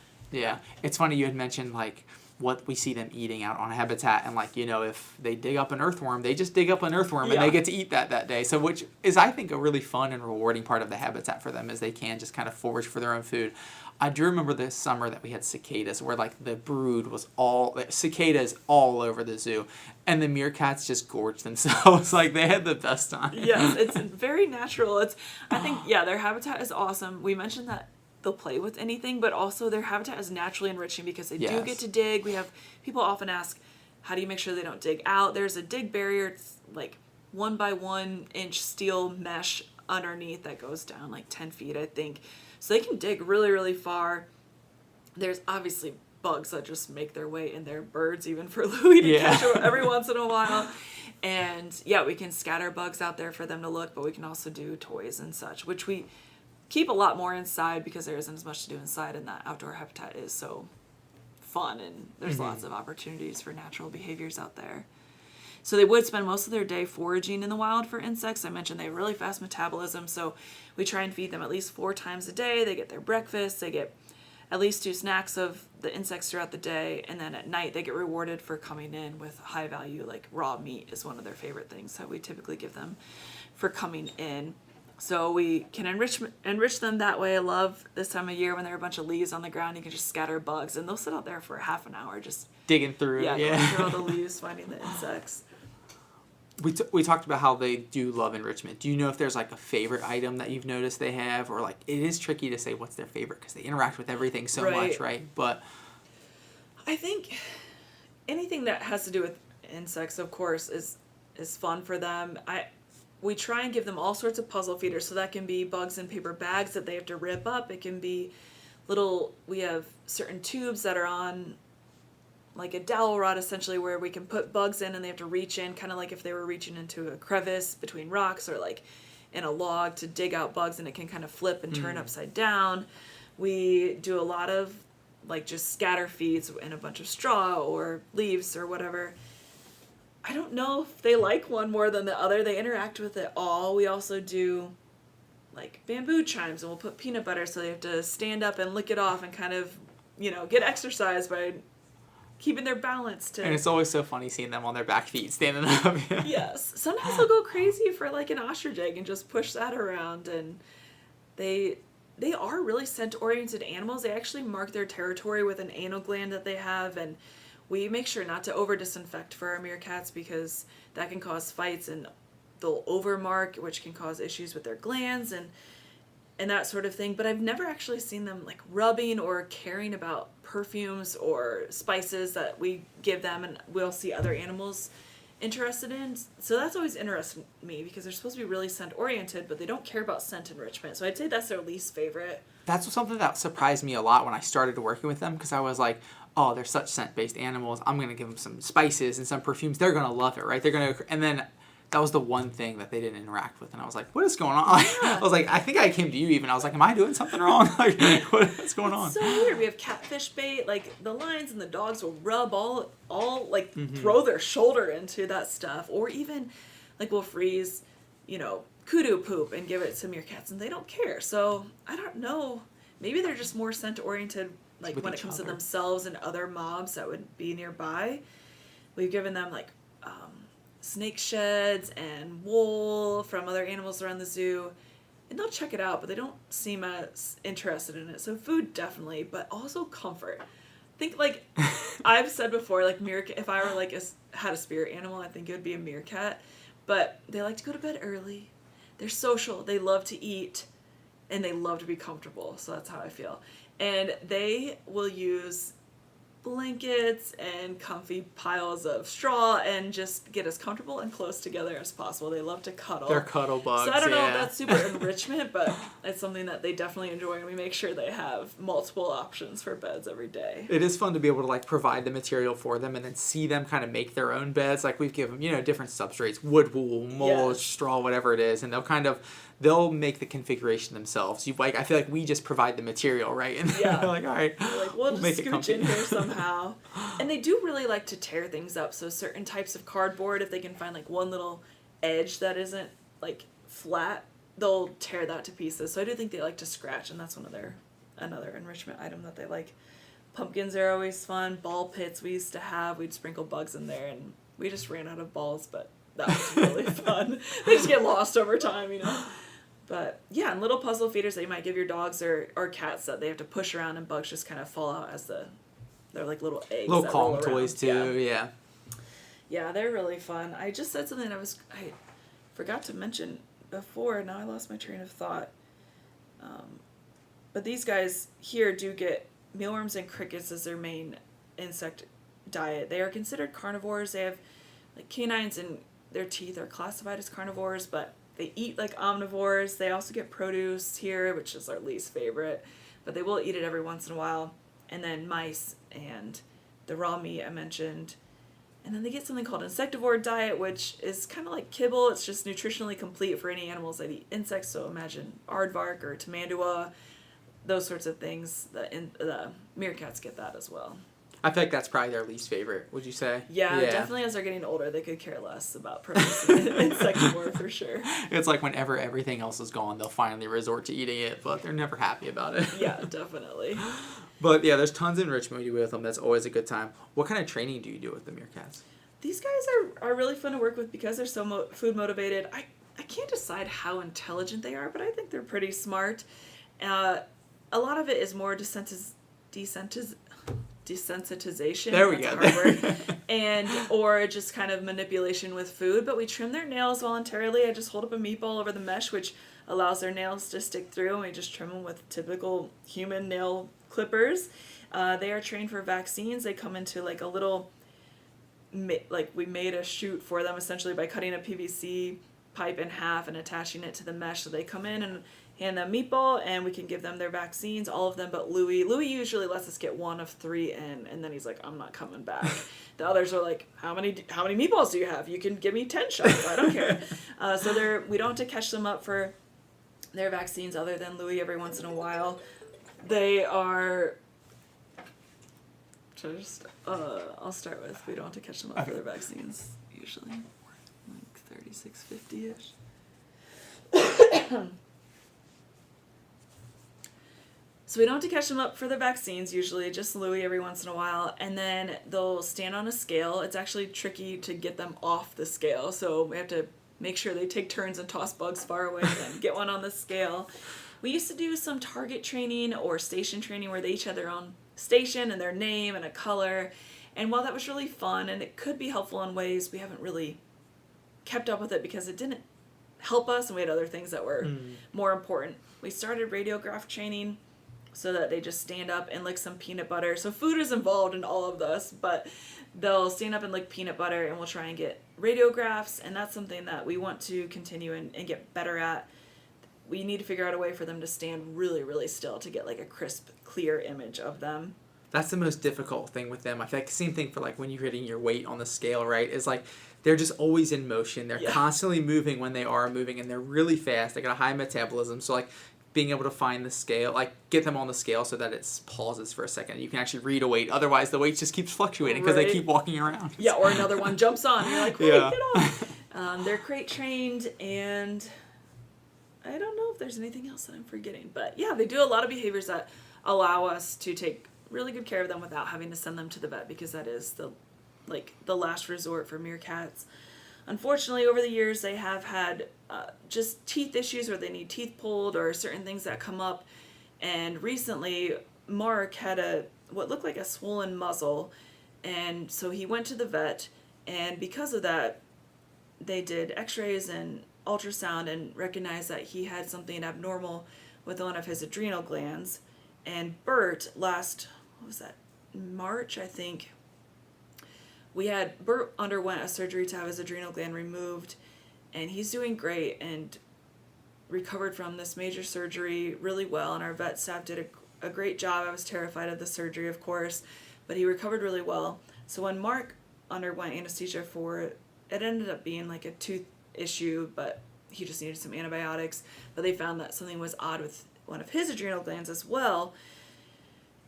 It's funny you had mentioned like what we see them eating out on habitat, and like, you know, if they dig up an earthworm, they just dig up an earthworm and Yeah. they get to eat that day. So which is, I think, a really fun and rewarding part of the habitat for them, is they can just kind of forage for their own food. I do remember this summer that we had cicadas, where like the brood was all cicadas all over the zoo, and the meerkats just gorged themselves. Like, they had the best time. Yes, it's very natural. I think, yeah, their habitat is awesome. We mentioned that they'll play with anything, but also their habitat is naturally enriching because they do Yes. get to dig. People often ask, how do you make sure they don't dig out? There's a dig barrier. It's like 1 by 1 inch steel mesh underneath that goes down like 10 feet, I think. So they can dig really, really far. There's obviously bugs that just make their way in there, birds even for Louis to catch every once in a while. And yeah, we can scatter bugs out there for them to look, but we can also do toys and such, which we keep a lot more inside because there isn't as much to do inside, and that outdoor habitat is so fun, and there's lots of opportunities for natural behaviors out there. So they would spend most of their day foraging in the wild for insects. I mentioned they have really fast metabolism, so we try and feed them at least 4 times a day. They get their breakfast, they get at least 2 snacks of the insects throughout the day, and then at night they get rewarded for coming in with high value, like raw meat is one of their favorite things that we typically give them for coming in. So we can enrich them that way. I love this time of year when there are a bunch of leaves on the ground. You can just scatter bugs, and they'll sit out there for half an hour just Digging through. going through all the leaves, finding the insects. We talked about how they do love enrichment. Do you know if there's like a favorite item that you've noticed they have, or like, it is tricky to say what's their favorite because they interact with everything so much, right? But I think anything that has to do with insects, of course, is fun for them. We try and give them all sorts of puzzle feeders, so that can be bugs in paper bags that they have to rip up. It can be we have certain tubes that are on like a dowel rod, essentially, where we can put bugs in and they have to reach in, kind of like if they were reaching into a crevice between rocks or like in a log to dig out bugs, and it can kind of flip and turn upside down. We do a lot of like just scatter feeds in a bunch of straw or leaves or whatever. I don't know if they like one more than the other. They interact with it all. We also do like bamboo chimes, and we'll put peanut butter so they have to stand up and lick it off and kind of, get exercise by keeping their balance. And it's always so funny seeing them on their back feet standing up. Yes. Sometimes they'll go crazy for like an ostrich egg and just push that around, and they are really scent-oriented animals. They actually mark their territory with an anal gland that they have, and we make sure not to over-disinfect for our meerkats because that can cause fights, and they'll overmark, which can cause issues with their glands and that sort of thing. But I've never actually seen them like rubbing or caring about perfumes or spices that we give them, and we'll see other animals interested in. So that's always interested me because they're supposed to be really scent oriented, but they don't care about scent enrichment. So I'd say that's their least favorite. That's something that surprised me a lot when I started working with them, because I was like, oh, they're such scent-based animals. I'm going to give them some spices and some perfumes. They're going to love it, right? And then that was the one thing that they didn't interact with. And I was like, what is going on? I was like, I think I came to you even. I was like, am I doing something wrong? Like, what's going on? It's so weird. We have catfish bait. Like, the lions and the dogs will rub throw their shoulder into that stuff. Or even, like, we'll freeze, kudu poop and give it to meerkats, and they don't care. So, I don't know. Maybe they're just more scent-oriented, like, when it comes to themselves and other mobs that would be nearby. We've given them, like, snake sheds and wool from other animals around the zoo, and they'll check it out, but they don't seem as interested in it. So food, definitely, but also comfort. I think, like, I've said before, like, meerkat, if I were, like, had a spirit animal, I think it would be a meerkat. But they like to go to bed early. They're social. They love to eat, and they love to be comfortable. So that's how I feel. And they will use blankets and comfy piles of straw and just get as comfortable and close together as possible. They love to cuddle. They're cuddle bugs. So I don't know if that's super enrichment, but it's something that they definitely enjoy, and we make sure they have multiple options for beds every day. It is fun to be able to like provide the material for them and then see them kind of make their own beds. Like we've given them, different substrates, wood, wool, mulch, straw, whatever it is, and they'll make the configuration themselves. I feel like we just provide the material, right? And they're like, all right, we'll just scooch in here somehow. And they do really like to tear things up. So certain types of cardboard, if they can find like one little edge that isn't like flat, they'll tear that to pieces. So I do think they like to scratch, and that's another enrichment item that they like Pumpkins are always fun. Ball pits we used to have. We'd sprinkle bugs in there, and we just ran out of balls, but that was really fun. They just get lost over time, you know. But yeah, and little puzzle feeders that you might give your dogs or cats that they have to push around, and bugs just kind of fall out as they're like little eggs. Little that calm roll toys around. too, yeah. Yeah, they're really fun. I just said something I forgot to mention before. Now I lost my train of thought. But these guys here do get mealworms and crickets as their main insect diet. They are considered carnivores. They have like canines, and their teeth are classified as carnivores, but they eat like omnivores. They also get produce here, which is our least favorite, but they will eat it every once in a while. And then mice and the raw meat I mentioned. And then they get something called insectivore diet, which is kind of like kibble. It's just nutritionally complete for any animals that eat insects. So imagine aardvark or tamandua, those sorts of things. The meerkats get that as well. I feel like that's probably their least favorite, would you say? Yeah, definitely as they're getting older, they could care less about producing insectivore for sure. It's like whenever everything else is gone, they'll finally resort to eating it, but they're never happy about it. Yeah, definitely. But yeah, there's tons of enrichment we do with them. That's always a good time. What kind of training do you do with the meerkats? These guys are really fun to work with because they're so food motivated. I can't decide how intelligent they are, but I think they're pretty smart. A lot of it is more desensitization. There we That's go. a hard word. Or just kind of manipulation with food. But we trim their nails voluntarily. I just hold up a meatball over the mesh, which allows their nails to stick through, and we just trim them with typical human nail clippers. They are trained for vaccines. They come into like a little, like we made a chute for them essentially by cutting a PVC pipe in half and attaching it to the mesh. So they come in and hand them meatball, and we can give them their vaccines, all of them but Louie. Louie usually lets us get 1 of 3 in, and then he's like, I'm not coming back. The others are like, how many meatballs do you have? You can give me 10 shots. I don't care. So we don't have to catch them up for their vaccines other than Louie every once in a while. They are... I'll start with, we don't have to catch them up for their vaccines, usually. Like 36.50-ish. So we don't have to catch them up for the vaccines usually, just Louie every once in a while. And then they'll stand on a scale. It's actually tricky to get them off the scale. So we have to make sure they take turns and toss bugs far away and then get one on the scale. We used to do some target training or station training where they each had their own station and their name and a color. And while that was really fun and it could be helpful in ways, we haven't really kept up with it because it didn't help us and we had other things that were more important. We started radiograph training so that they just stand up and lick some peanut butter. So food is involved in all of this, but they'll stand up and lick peanut butter, and we'll try and get radiographs, and that's something that we want to continue and get better at. We need to figure out a way for them to stand really, really still to get like a crisp, clear image of them. That's the most difficult thing with them. I feel like the same thing for like when you're hitting your weight on the scale, right? Is like they're just always in motion. They're constantly moving when they are moving, and they're really fast. They got a high metabolism, so like being able to find the scale, like get them on the scale so that it pauses for a second. You can actually read a weight. Otherwise, the weight just keeps fluctuating because they keep walking around. Yeah, or another one jumps on. And you're like, wait, get off. They're crate trained, and I don't know if there's anything else that I'm forgetting. But yeah, they do a lot of behaviors that allow us to take really good care of them without having to send them to the vet, because that is the last resort for meerkats. Unfortunately, over the years, they have had just teeth issues where they need teeth pulled or certain things that come up. And recently, Mark had what looked like a swollen muzzle. And so he went to the vet. And because of that, they did x-rays and ultrasound and recognized that he had something abnormal with one of his adrenal glands. And Bert, March, I think, Bert underwent a surgery to have his adrenal gland removed, and he's doing great and recovered from this major surgery really well, and our vet staff did a great job. I was terrified of the surgery, of course, but he recovered really well. So when Mark underwent anesthesia for it, it ended up being like a tooth issue, but he just needed some antibiotics. But they found that something was odd with one of his adrenal glands as well.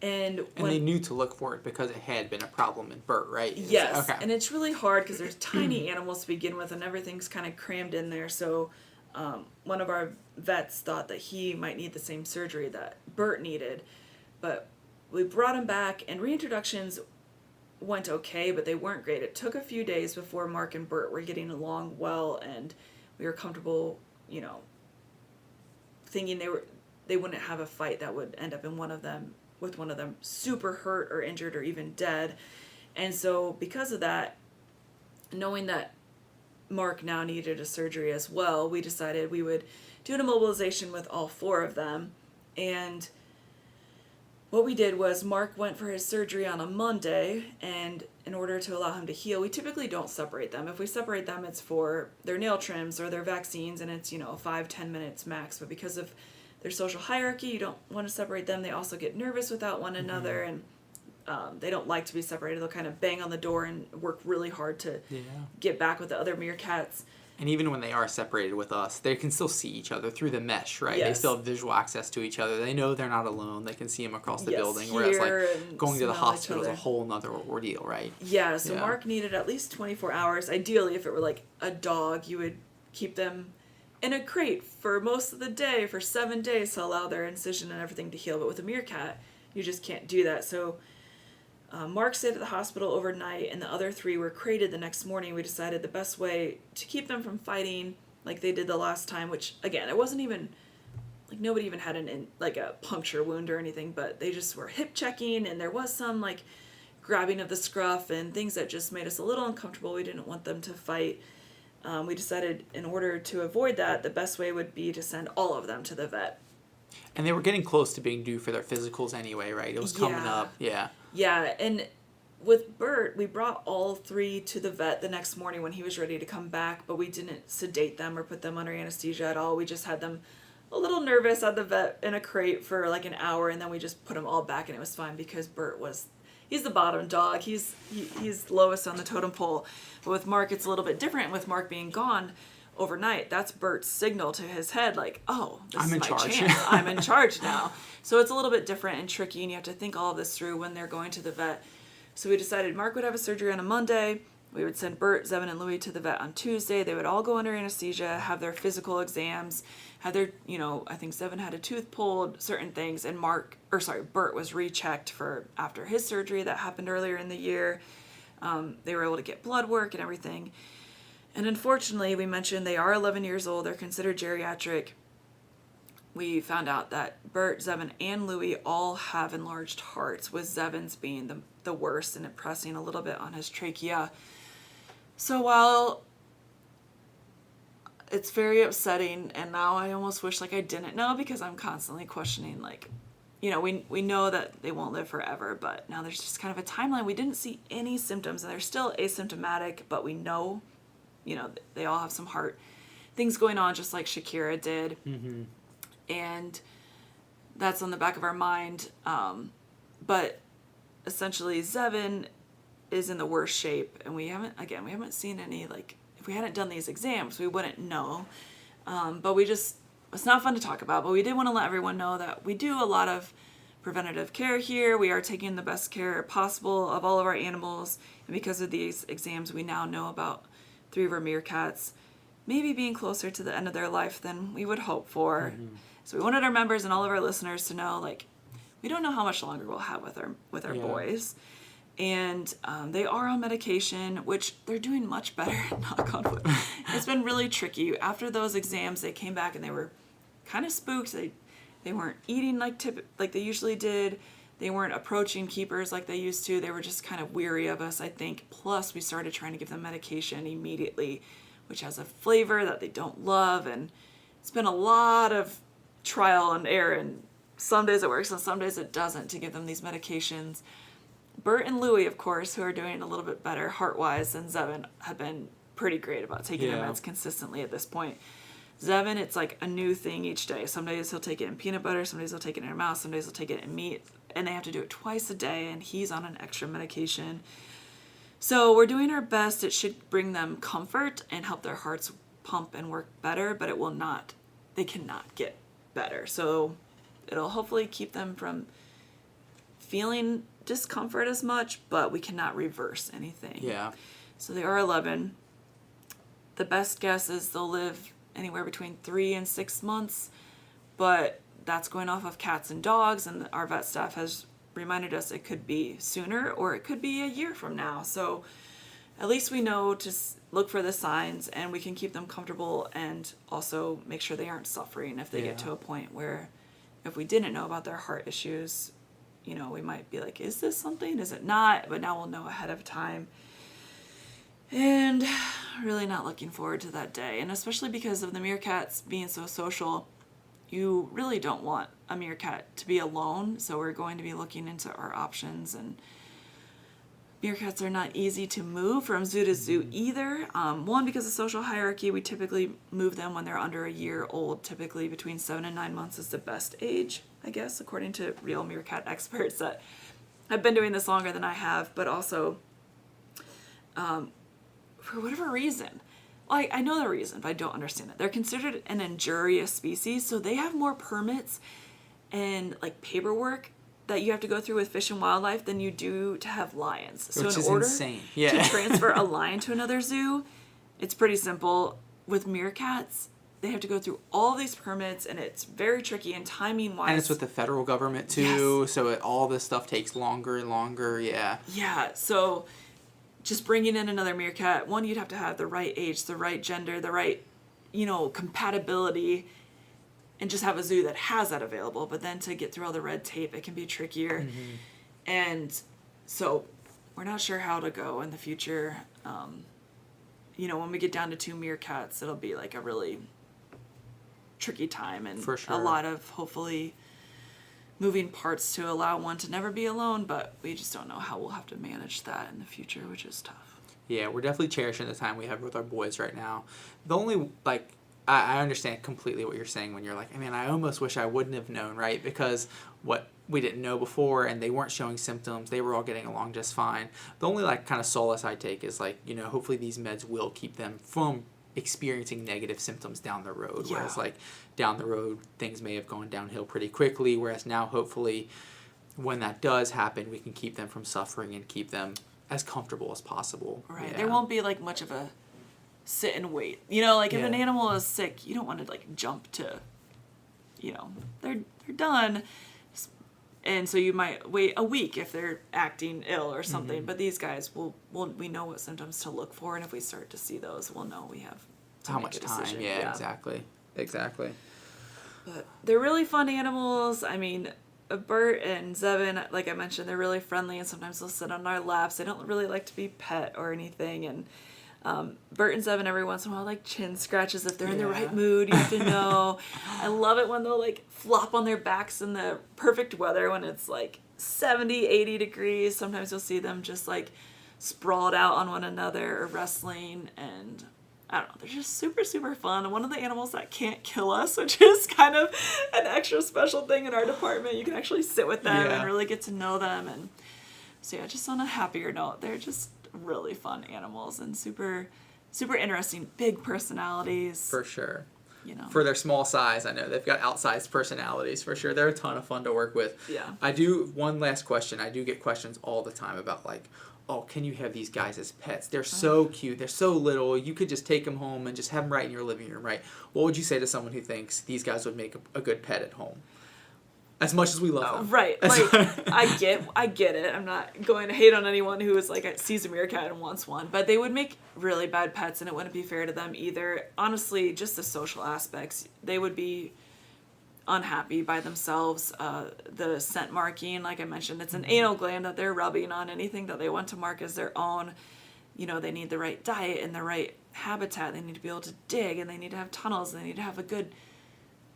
And they knew to look for it because it had been a problem in Bert, right? Yes, okay. And it's really hard because there's tiny animals to begin with, and everything's kind of crammed in there. So one of our vets thought that he might need the same surgery that Bert needed. But we brought him back, and reintroductions went okay, but they weren't great. It took a few days before Mark and Bert were getting along well, and we were comfortable, thinking they wouldn't have a fight that would end up in one of them super hurt or injured or even dead. And so because of that, knowing that Mark now needed a surgery as well, we decided we would do an immobilization with all 4 of them. And what we did was Mark went for his surgery on a Monday, and in order to allow him to heal, we typically don't separate them. If we separate them, it's for their nail trims or their vaccines, and it's 5-10 minutes max. But because of their social hierarchy, you don't want to separate them. They also get nervous without one another, and they don't like to be separated. They'll kind of bang on the door and work really hard to get back with the other meerkats. And even when they are separated with us, they can still see each other through the mesh, right? Yes. They still have visual access to each other. They know they're not alone. They can see them across the building. Hear Whereas like going to the smell hospital each is a other. whole nother ordeal, right? Yeah, so Mark needed at least 24 hours. Ideally, if it were like a dog, you would keep them in a crate for most of the day for 7 days to allow their incision and everything to heal. But with a meerkat, you just can't do that. So Mark stayed at the hospital overnight, and the other 3 were crated the next morning. We decided the best way to keep them from fighting like they did the last time, which again, it wasn't even like nobody even had a puncture wound or anything, but they just were hip checking, and there was some like grabbing of the scruff and things that just made us a little uncomfortable. We didn't want them to fight. We decided in order to avoid that, the best way would be to send all of them to the vet. And they were getting close to being due for their physicals anyway, right? It was coming up. Yeah. Yeah, and with Bert, we brought all 3 to the vet the next morning when he was ready to come back, but we didn't sedate them or put them under anesthesia at all. We just had them a little nervous at the vet in a crate for like an hour, and then we just put them all back, and it was fine because Bert he's the bottom dog. He's lowest on the totem pole. But with Mark, it's a little bit different. With Mark being gone overnight, that's Bert's signal to his head, like, oh, this is my chance. I'm in charge now. So it's a little bit different and tricky, and you have to think all of this through when they're going to the vet. So we decided Mark would have a surgery on a Monday. We would send Bert, Zevin, and Louie to the vet on Tuesday. They would all go under anesthesia, have their physical exams, have their, I think Zevin had a tooth pulled, certain things, and Bert was rechecked for after his surgery that happened earlier in the year. They were able to get blood work and everything. And unfortunately, we mentioned they are 11 years old. They're considered geriatric. We found out that Bert, Zevin, and Louie all have enlarged hearts, with Zevin's being the worst and it pressing a little bit on his trachea. So while it's very upsetting, and now I almost wish like I didn't know, because I'm constantly questioning, like, we know that they won't live forever, but now there's just kind of a timeline. We didn't see any symptoms, and they're still asymptomatic, but we know, they all have some heart things going on, just like Shakira did. Mm-hmm. And that's on the back of our mind. But essentially, Zevin is in the worst shape, and we haven't seen any, like, if we hadn't done these exams, we wouldn't know. But it's not fun to talk about, but we did want to let everyone know that we do a lot of preventative care here. We are taking the best care possible of all of our animals, and because of these exams, we now know about 3 of our meerkats maybe being closer to the end of their life than we would hope for. Mm-hmm. So we wanted our members and all of our listeners to know, like, we don't know how much longer we'll have with our boys. And they are on medication, which they're doing much better, knock on wood. It's been really tricky. After those exams, they came back and they were kind of spooked. They weren't eating like they usually did. They weren't approaching keepers like they used to. They were just kind of weary of us, I think. Plus, we started trying to give them medication immediately, which has a flavor that they don't love. And it's been a lot of trial and error, and some days it works and some days it doesn't, to give them these medications. Bert and Louie, of course, who are doing a little bit better heart-wise than Zevin, have been pretty great about taking their meds consistently at this point. Zevin, it's like a new thing each day. Some days he'll take it in peanut butter, some days he'll take it in a mouse, some days he'll take it in meat, and they have to do it twice a day, and he's on an extra medication. So we're doing our best. It should bring them comfort and help their hearts pump and work better, but they cannot get better. So it'll hopefully keep them from feeling discomfort as much, but we cannot reverse anything. Yeah. So they are 11. The best guess is they'll live anywhere between 3 and 6 months, but that's going off of cats and dogs, and our vet staff has reminded us it could be sooner or it could be a year from now. So at least we know to look for the signs, and we can keep them comfortable and also make sure they aren't suffering if they get to a point where if we didn't know about their heart issues, you know, we might be like, is this something? Is it not? But now we'll know ahead of time. And really not looking forward to that day. And especially because of the meerkats being so social, you really don't want a meerkat to be alone. So we're going to be looking into our options. And meerkats are not easy to move from zoo to zoo either. One, because of social hierarchy, we typically move them when they're under a year old. Typically between 7 and 9 months is the best age, I guess, according to real meerkat experts that have been doing this longer than I have. But also, for whatever reason, like, I know the reason, but I don't understand it. They're considered an injurious species, so they have more permits and like paperwork that you have to go through with Fish and Wildlife than you do to have lions. So Which in is order insane. to transfer a lion to another zoo, it's pretty simple. With meerkats, they have to go through all these permits, and it's very tricky and timing wise. And it's with the federal government too, Yes. so all this stuff takes longer and longer. Yeah. Yeah, so just bringing in another meerkat, one, you'd have to have the right age, the right gender, the right, you know, compatibility, and just have a zoo that has that available. But then to get through all the red tape, it can be trickier. Mm-hmm. And so we're not sure how to go in the future. You know, when we get down to 2 meerkats, it'll be like a really tricky time, and For sure. a lot of hopefully moving parts to allow one to never be alone, but we just don't know how we'll have to manage that in the future, which is tough. Yeah, we're definitely cherishing the time we have with our boys right now. The only, like, I understand completely what you're saying when you're like, I mean, I almost wish I wouldn't have known, right? Because what we didn't know before, and they weren't showing symptoms, they were all getting along just fine. The only, like, kind of solace I take is, like, you know, hopefully these meds will keep them from experiencing negative symptoms down the road. Yeah. Whereas, like, down the road, things may have gone downhill pretty quickly, whereas now, hopefully, when that does happen, we can keep them from suffering and keep them as comfortable as possible. Right. Yeah. There won't be like much of a sit and wait. You know, like if Yeah. an animal is sick, you don't want to like jump to, you know, they're done. And so you might wait a week if they're acting ill or something. Mm-hmm. But these guys we know what symptoms to look for, and if we start to see those, we'll know we have to How make much a time? decision. Yeah, exactly. But they're really fun animals. I mean, Bert and Zevin, like I mentioned, they're really friendly, and sometimes they'll sit on our laps. They don't really like to be pet or anything. And Bert and Zevin every once in a while like chin scratches if they're in the Yeah. right mood. You have to know. I love it when they'll like flop on their backs in the perfect weather when it's like 70, 80 degrees. Sometimes you'll see them just like sprawled out on one another or wrestling, and I don't know, they're just super, super fun. One of the animals that can't kill us, which is kind of an extra special thing in our department. You can actually sit with them Yeah. and really get to know them. And so yeah, just on a happier note, they're just really fun animals and super, super interesting, big personalities. For sure. You know. For their small size, I know they've got outsized personalities for sure. They're a ton of fun to work with. Yeah. One last question. I do get questions all the time about like, oh, can you have these guys as pets? They're so cute. They're so little. You could just take them home and just have them right in your living room, right? What would you say to someone who thinks these guys would make a good pet at home? As much as we love them. Right. Like, I get it. I'm not going to hate on anyone who is like sees a meerkat and wants one, but they would make really bad pets, and it wouldn't be fair to them either. Honestly, just the social aspects, they would be unhappy by themselves. The scent marking, like I mentioned, it's an anal gland that they're rubbing on anything that they want to mark as their own. You know, they need the right diet and the right habitat. They need to be able to dig, and they need to have tunnels, and they need to have a good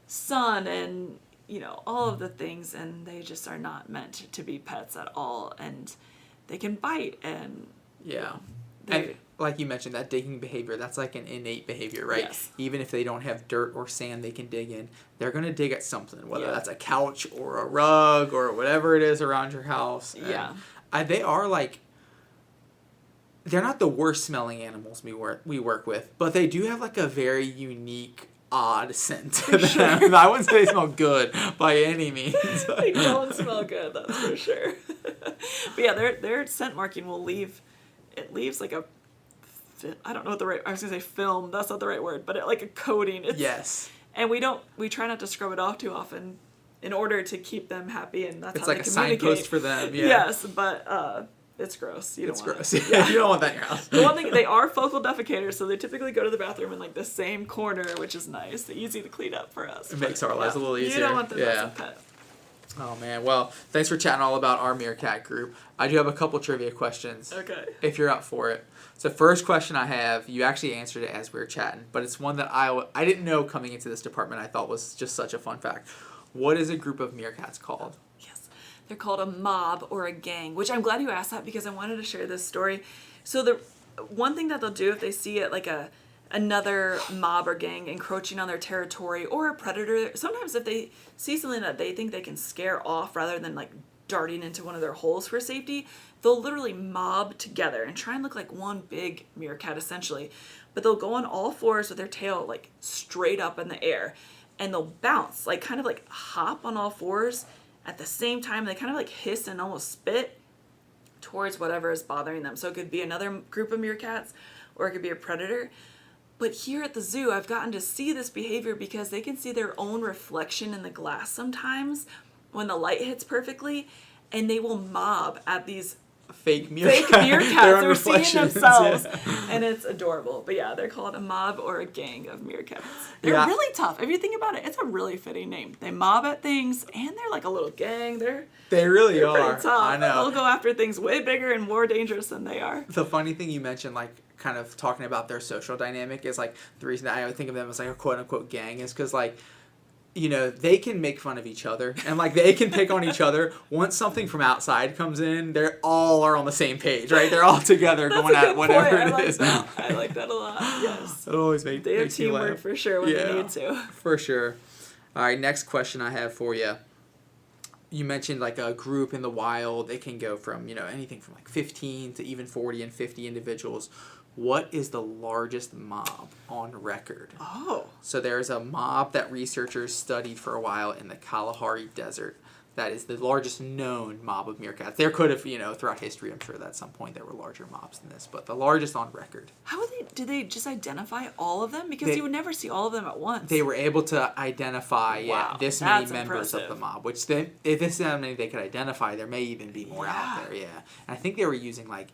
sun, and you know, all of the things, and they just are not meant to be pets at all. And they can bite, and Yeah. they- And like you mentioned, that digging behavior, that's like an innate behavior, right? Yes. Even if they don't have dirt or sand they can dig in, they're going to dig at something, whether Yeah. that's a couch or a rug or whatever it is around your house. And Yeah. they are like, they're not the worst smelling animals we work with, but they do have like a very unique, odd scent to them. I wouldn't say they smell good by any means. they don't smell good, that's for sure. But yeah, their scent marking will leaves like a, I don't know what I was gonna say film, that's not the right word, but like a coating. Yes. And we try not to scrub it off too often, in order to keep them happy, and that's It's how like they a communicate. signpost for them. Yeah. Yes, but it's gross. It's gross. Yeah. You don't want that in your house. The one thing, they are focal defecators, so they typically go to the bathroom in like the same corner, which is nice, easy to clean up for us. It makes our lives a little easier. You don't want them as a pet. Oh man, well, thanks for chatting all about our Meerkat group. I do have a couple trivia questions. Okay. If you're up for it. So first question I have, you actually answered it as we were chatting, but it's one that I didn't know coming into this department. I thought was just such a fun fact. What is a group of meerkats called? Yes, they're called a mob or a gang, which I'm glad you asked that because I wanted to share this story. So the one thing that they'll do if they see it like another mob or gang encroaching on their territory or a predator, sometimes if they see something that they think they can scare off rather than like darting into one of their holes for safety, they'll literally mob together and try and look like one big meerkat essentially. But they'll go on all fours with their tail like straight up in the air, and they'll bounce, like kind of like hop on all fours at the same time. They kind of like hiss and almost spit towards whatever is bothering them. So it could be another group of meerkats or it could be a predator. But here at the zoo, I've gotten to see this behavior because they can see their own reflection in the glass sometimes when the light hits perfectly, and they will mob at these fake meerkats. They're seeing themselves, yeah. and it's adorable. But yeah, they're called a mob or a gang of meerkats. They're really tough. If you think about it, it's a really fitting name. They mob at things, and they're like a little gang. They really they're are. pretty tough. I know. They'll go after things way bigger and more dangerous than they are. The funny thing you mentioned, like kind of talking about their social dynamic, is like the reason that I would think of them as like a quote unquote gang is because like, you know, they can make fun of each other and like they can pick on each other. Once something from outside comes in, they're all are on the same page, right? They're all together going at whatever it is. I like that a lot. Yes. It always makes They have teamwork for sure when they need to. For sure. All right, next question I have for you. You mentioned like a group in the wild. It can go from, you know, anything from like 15 to even 40 and 50 individuals. What is the largest mob on record? Oh. So there's a mob that researchers studied for a while in the Kalahari Desert. That is the largest known mob of meerkats. There could have, you know, throughout history, I'm sure that at some point there were larger mobs than this, but the largest on record. How would did they just identify all of them? Because you would never see all of them at once. They were able to identify this many members impressive. of the mob, which if this is how many they could identify, there may even be more out there, And I think they were using like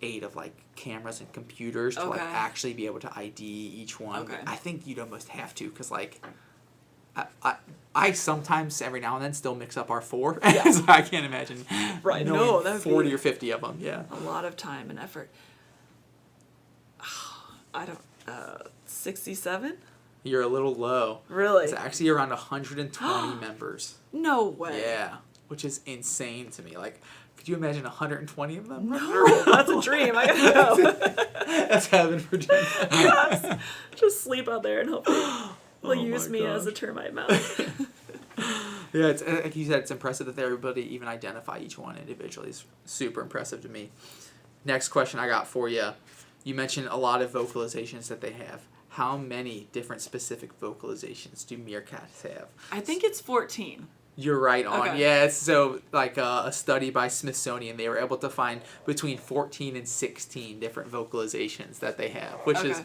8 of like cameras and computers to like actually be able to ID each one. Okay. I think you'd almost have to because like I sometimes every now and then still mix up our 4. So I can't imagine knowing that'd 40 or 50 of them. Yeah. A lot of time and effort. I don't 67? You're a little low. Really? It's actually around 120 members. No way. Yeah, which is insane to me. Like, could you imagine 120 of them? No, that's a dream. I gotta go. That's heaven for Jenna. Yes. Just sleep out there and hopefully they'll use me as a termite mouse. Yeah, it's like you said, it's impressive that they're able to even identify each one individually. It's super impressive to me. Next question I got for you. You mentioned a lot of vocalizations that they have. How many different specific vocalizations do meerkats have? I think it's 14. You're right on. Okay. Yeah, it's so like a study by Smithsonian, they were able to find between 14 and 16 different vocalizations that they have, which is,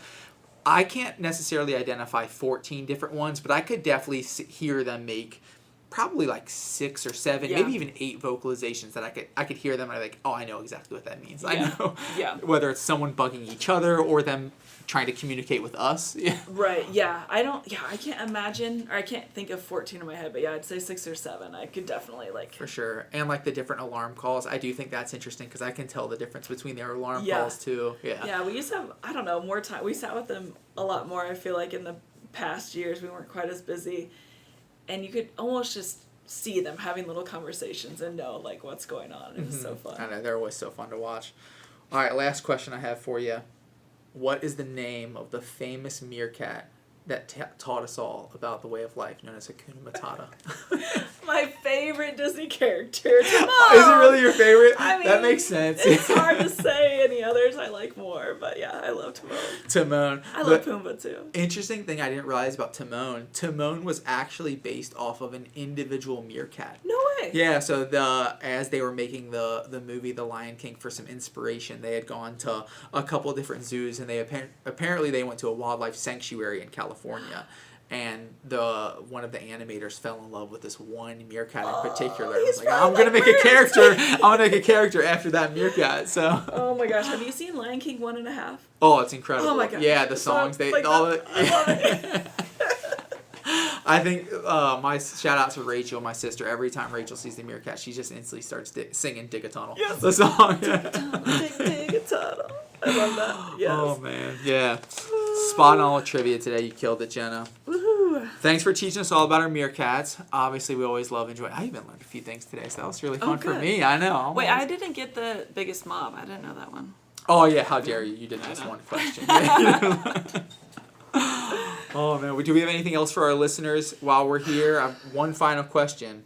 I can't necessarily identify 14 different ones, but I could definitely hear them make probably like 6 or 7, maybe even 8 vocalizations that I could hear them and I'm like, oh, I know exactly what that means. I know whether it's someone bugging each other or them trying to communicate with us. Yeah. Right. Yeah. I can't imagine, or I can't think of 14 in my head, but yeah, I'd say 6 or 7. I could definitely like. For sure. And like the different alarm calls, I do think that's interesting because I can tell the difference between their alarm calls too. Yeah. Yeah. We used to have, I don't know, more time. We sat with them a lot more. I feel like in the past years we weren't quite as busy, and you could almost just see them having little conversations and know like what's going on. It was so fun. I know, they're always so fun to watch. All right, last question I have for you. What is the name of the famous meerkat that taught us all about the way of life, known as Hakuna Matata? My favorite Disney character. Is it really your favorite? I mean, that makes sense. It's hard to say any others I like more, but yeah, I love Timon. Timon. I love Pumbaa too. Interesting thing I didn't realize about Timon. Timon was actually based off of an individual meerkat. No way. Yeah, so as they were making the movie The Lion King for some inspiration, they had gone to a couple of different zoos, and they apparently they went to a wildlife sanctuary in California. and one of the animators fell in love with this one meerkat in particular. I he's was like, probably I'm gonna like, make a "Where is character. I'm gonna make a character after that meerkat. So. Oh my gosh, have you seen Lion King 1.5? Oh, it's incredible. Oh my gosh. Yeah, the songs So, they like all that, the. I love it. I think my shout out to Rachel, my sister. Every time Rachel sees the meerkat, she just instantly starts singing "Dig a Tunnel." Yes. The song. Dig a tunnel. I love that. Yes. Oh man, yeah. Spot on with trivia today. You killed it, Jenna. Woohoo. Thanks for teaching us all about our meerkats. Obviously, we always love enjoying. I even learned a few things today, so that was really fun for good. me. I know. Wait, I didn't get the biggest mob. I didn't know that one. Oh yeah, how dare you? You didn't miss one question. Oh man, do we have anything else for our listeners while we're here? One final question.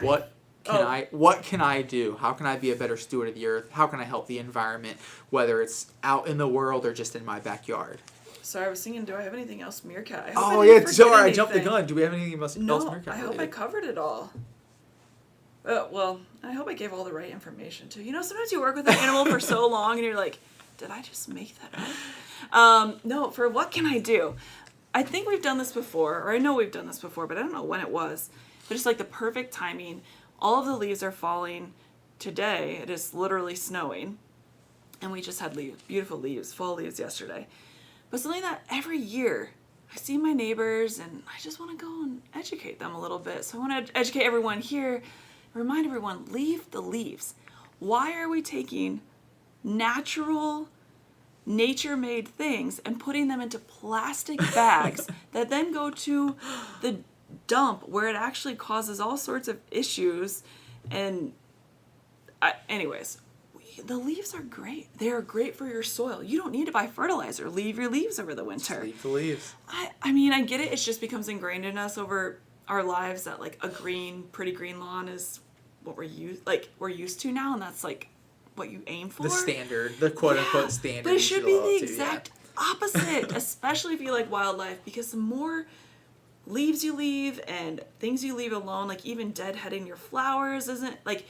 What can I do? How can I be a better steward of the earth? How can I help the environment, whether it's out in the world or just in my backyard? Sorry, I was thinking, do I have anything else meerkat? I jumped the gun. Do we have anything else meerkat? I hope I covered it all. Well, I hope I gave all the right information too. You know, sometimes you work with an animal for so long and you're like, did I just make that up? No, for what can I do? I think we've done this before, or I know we've done this before, but I don't know when it was. But it's like the perfect timing. All of the leaves are falling today. It is literally snowing. And we just had beautiful leaves, fall leaves yesterday. But something that every year I see my neighbors and I just want to go and educate them a little bit. So I want to educate everyone here, remind everyone, leave the leaves. Why are we taking natural, nature-made things and putting them into plastic bags that then go to the dump where it actually causes all sorts of issues? And anyways, the leaves are great. They are great for your soil. You don't need to buy fertilizer. Leave your leaves over the winter. Just leave the leaves. I mean, I get it. It just becomes ingrained in us over our lives that like a pretty green lawn is what we're used to now, and that's like what you aim for. The standard, the quote-unquote standard. But it should be the exact opposite, especially if you like wildlife, because the more leaves you leave and things you leave alone, like even deadheading your flowers isn't like,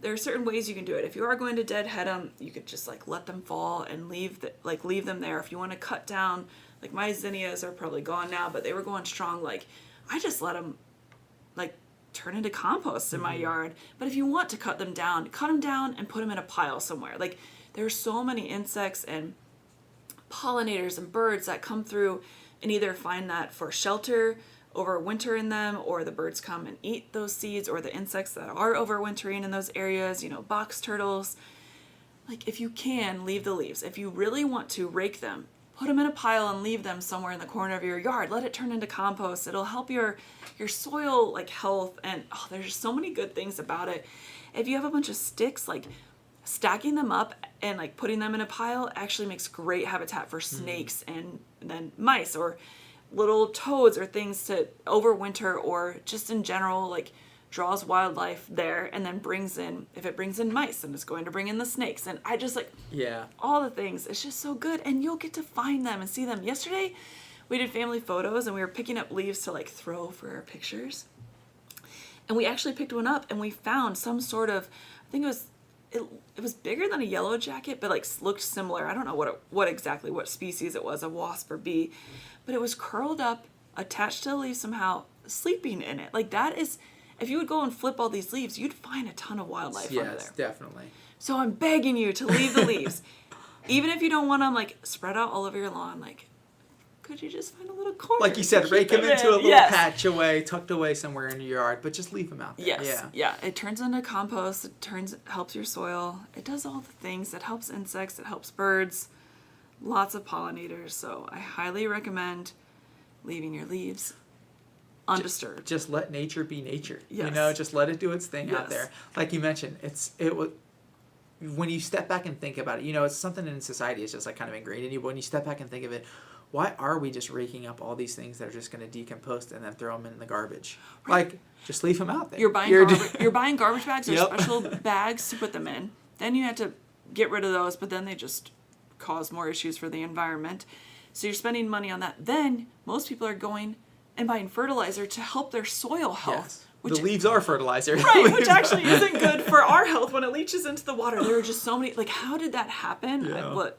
there are certain ways you can do it. If you are going to deadhead them, you could just like let them fall and leave them there. If you want to cut down, like my zinnias are probably gone now, but they were going strong. Like I just let them like turn into compost in my yard. But if you want to cut them down and put them in a pile somewhere. Like there are so many insects and pollinators and birds that come through and either find that for shelter over winter in them, or the birds come and eat those seeds, or the insects that are overwintering in those areas, box turtles. Like if you can, leave the leaves. If you really want to, rake them, put them in a pile and leave them somewhere in the corner of your yard. Let it turn into compost. It'll help your soil like health, and there's just so many good things about it. If you have a bunch of sticks, like stacking them up and like putting them in a pile actually makes great habitat for snakes and then mice or little toads or things to overwinter, or just in general like draws wildlife there, and then if it brings in mice, then it's going to bring in the snakes. And I just like all the things. It's just so good, and you'll get to find them and see them. Yesterday we did family photos and we were picking up leaves to like throw for our pictures, and we actually picked one up and we found some sort of, I think it was bigger than a yellow jacket, but like looked similar. I don't know what species it was, a wasp or bee, but it was curled up, attached to the leaf somehow, sleeping in it. Like that is, if you would go and flip all these leaves, you'd find a ton of wildlife under there. Yes, definitely. So I'm begging you to leave the leaves. Even if you don't want them like spread out all over your lawn, like could you just find a little corner? Like you said, rake them into a little patch away, tucked away somewhere in your yard, but just leave them out there. Yes. Yeah. It turns into compost. It helps your soil. It does all the things. It helps insects. It helps birds. Lots of pollinators. So I highly recommend leaving your leaves undisturbed. Just let nature be nature. Yes. Just let it do its thing out there. Like you mentioned, when you step back and think about it, it's something in society is just like kind of ingrained in you. But when you step back and think of it, why are we just raking up all these things that are just going to decompose and then throw them in the garbage? Right. Like, just leave them out there. You're buying garbage bags or special bags to put them in. Then you have to get rid of those, but then they just cause more issues for the environment. So you're spending money on that. Then most people are going and buying fertilizer to help their soil health. Yes. The leaves are fertilizer. Right, which actually isn't good for our health when it leaches into the water. There are just so many, like, how did that happen? Yeah.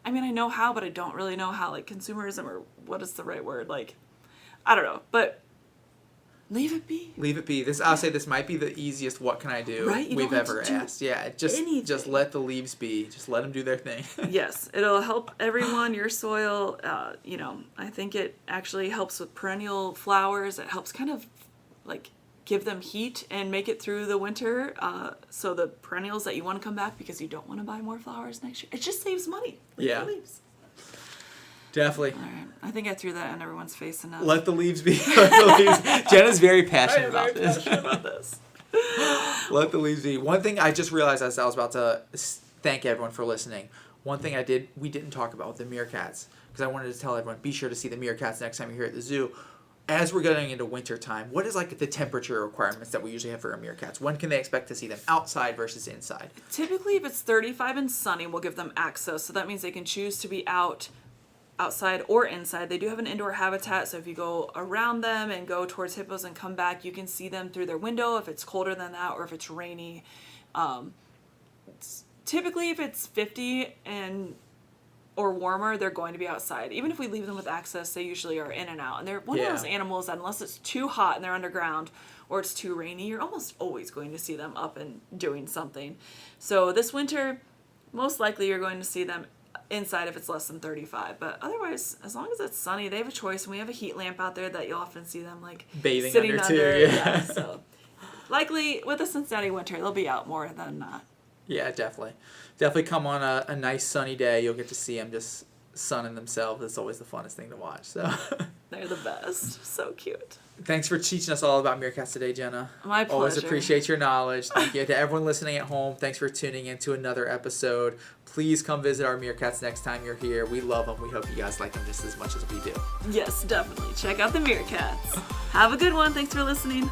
I know how, but I don't really know how, like, consumerism, or what is the right word? Like, I don't know, but leave it be. Leave it be. I'll say this might be the easiest "what can I do" Right? we've ever asked. Yeah, just let the leaves be. Just let them do their thing. Yes, it'll help everyone. Your soil, I think it actually helps with perennial flowers. It helps kind of like give them heat and make it through the winter. So the perennials that you want to come back because you don't want to buy more flowers next year. It just saves money. Leave the leaves. Definitely. All right. I think I threw that in everyone's face enough. Let the leaves be. Let the leaves. Jenna's very passionate about this. Let the leaves be. One thing I just realized as I was about to thank everyone for listening. One thing we didn't talk about with the meerkats, because I wanted to tell everyone, be sure to see the meerkats next time you're here at the zoo. As we're getting into winter time, what is like the temperature requirements that we usually have for our meerkats? When can they expect to see them outside versus inside? Typically, if it's 35 and sunny, we'll give them access. So that means they can choose to be outside or inside. They do have an indoor habitat, so if you go around them and go towards hippos and come back, you can see them through their window if it's colder than that or if it's rainy. Typically, if it's 50 or warmer, they're going to be outside. Even if we leave them with access, they usually are in and out. And they're one of those animals that unless it's too hot and they're underground or it's too rainy, you're almost always going to see them up and doing something. So this winter, most likely you're going to see them inside if it's less than 35, but otherwise, as long as it's sunny, they have a choice. And we have a heat lamp out there that you'll often see them like bathing sitting under under. too. Yeah, so likely with the Cincinnati winter, they'll be out more than not. Yeah, definitely come on a nice sunny day. You'll get to see them just sunning themselves. It's always the funnest thing to watch. So they're the best. So cute. Thanks for teaching us all about meerkats today, Jenna. My pleasure. Always appreciate your knowledge. Thank you to everyone listening at home. Thanks for tuning in to another episode. Please come visit our meerkats next time you're here. We love them. We hope you guys like them just as much as we do. Yes, definitely. Check out the meerkats. Have a good one. Thanks for listening.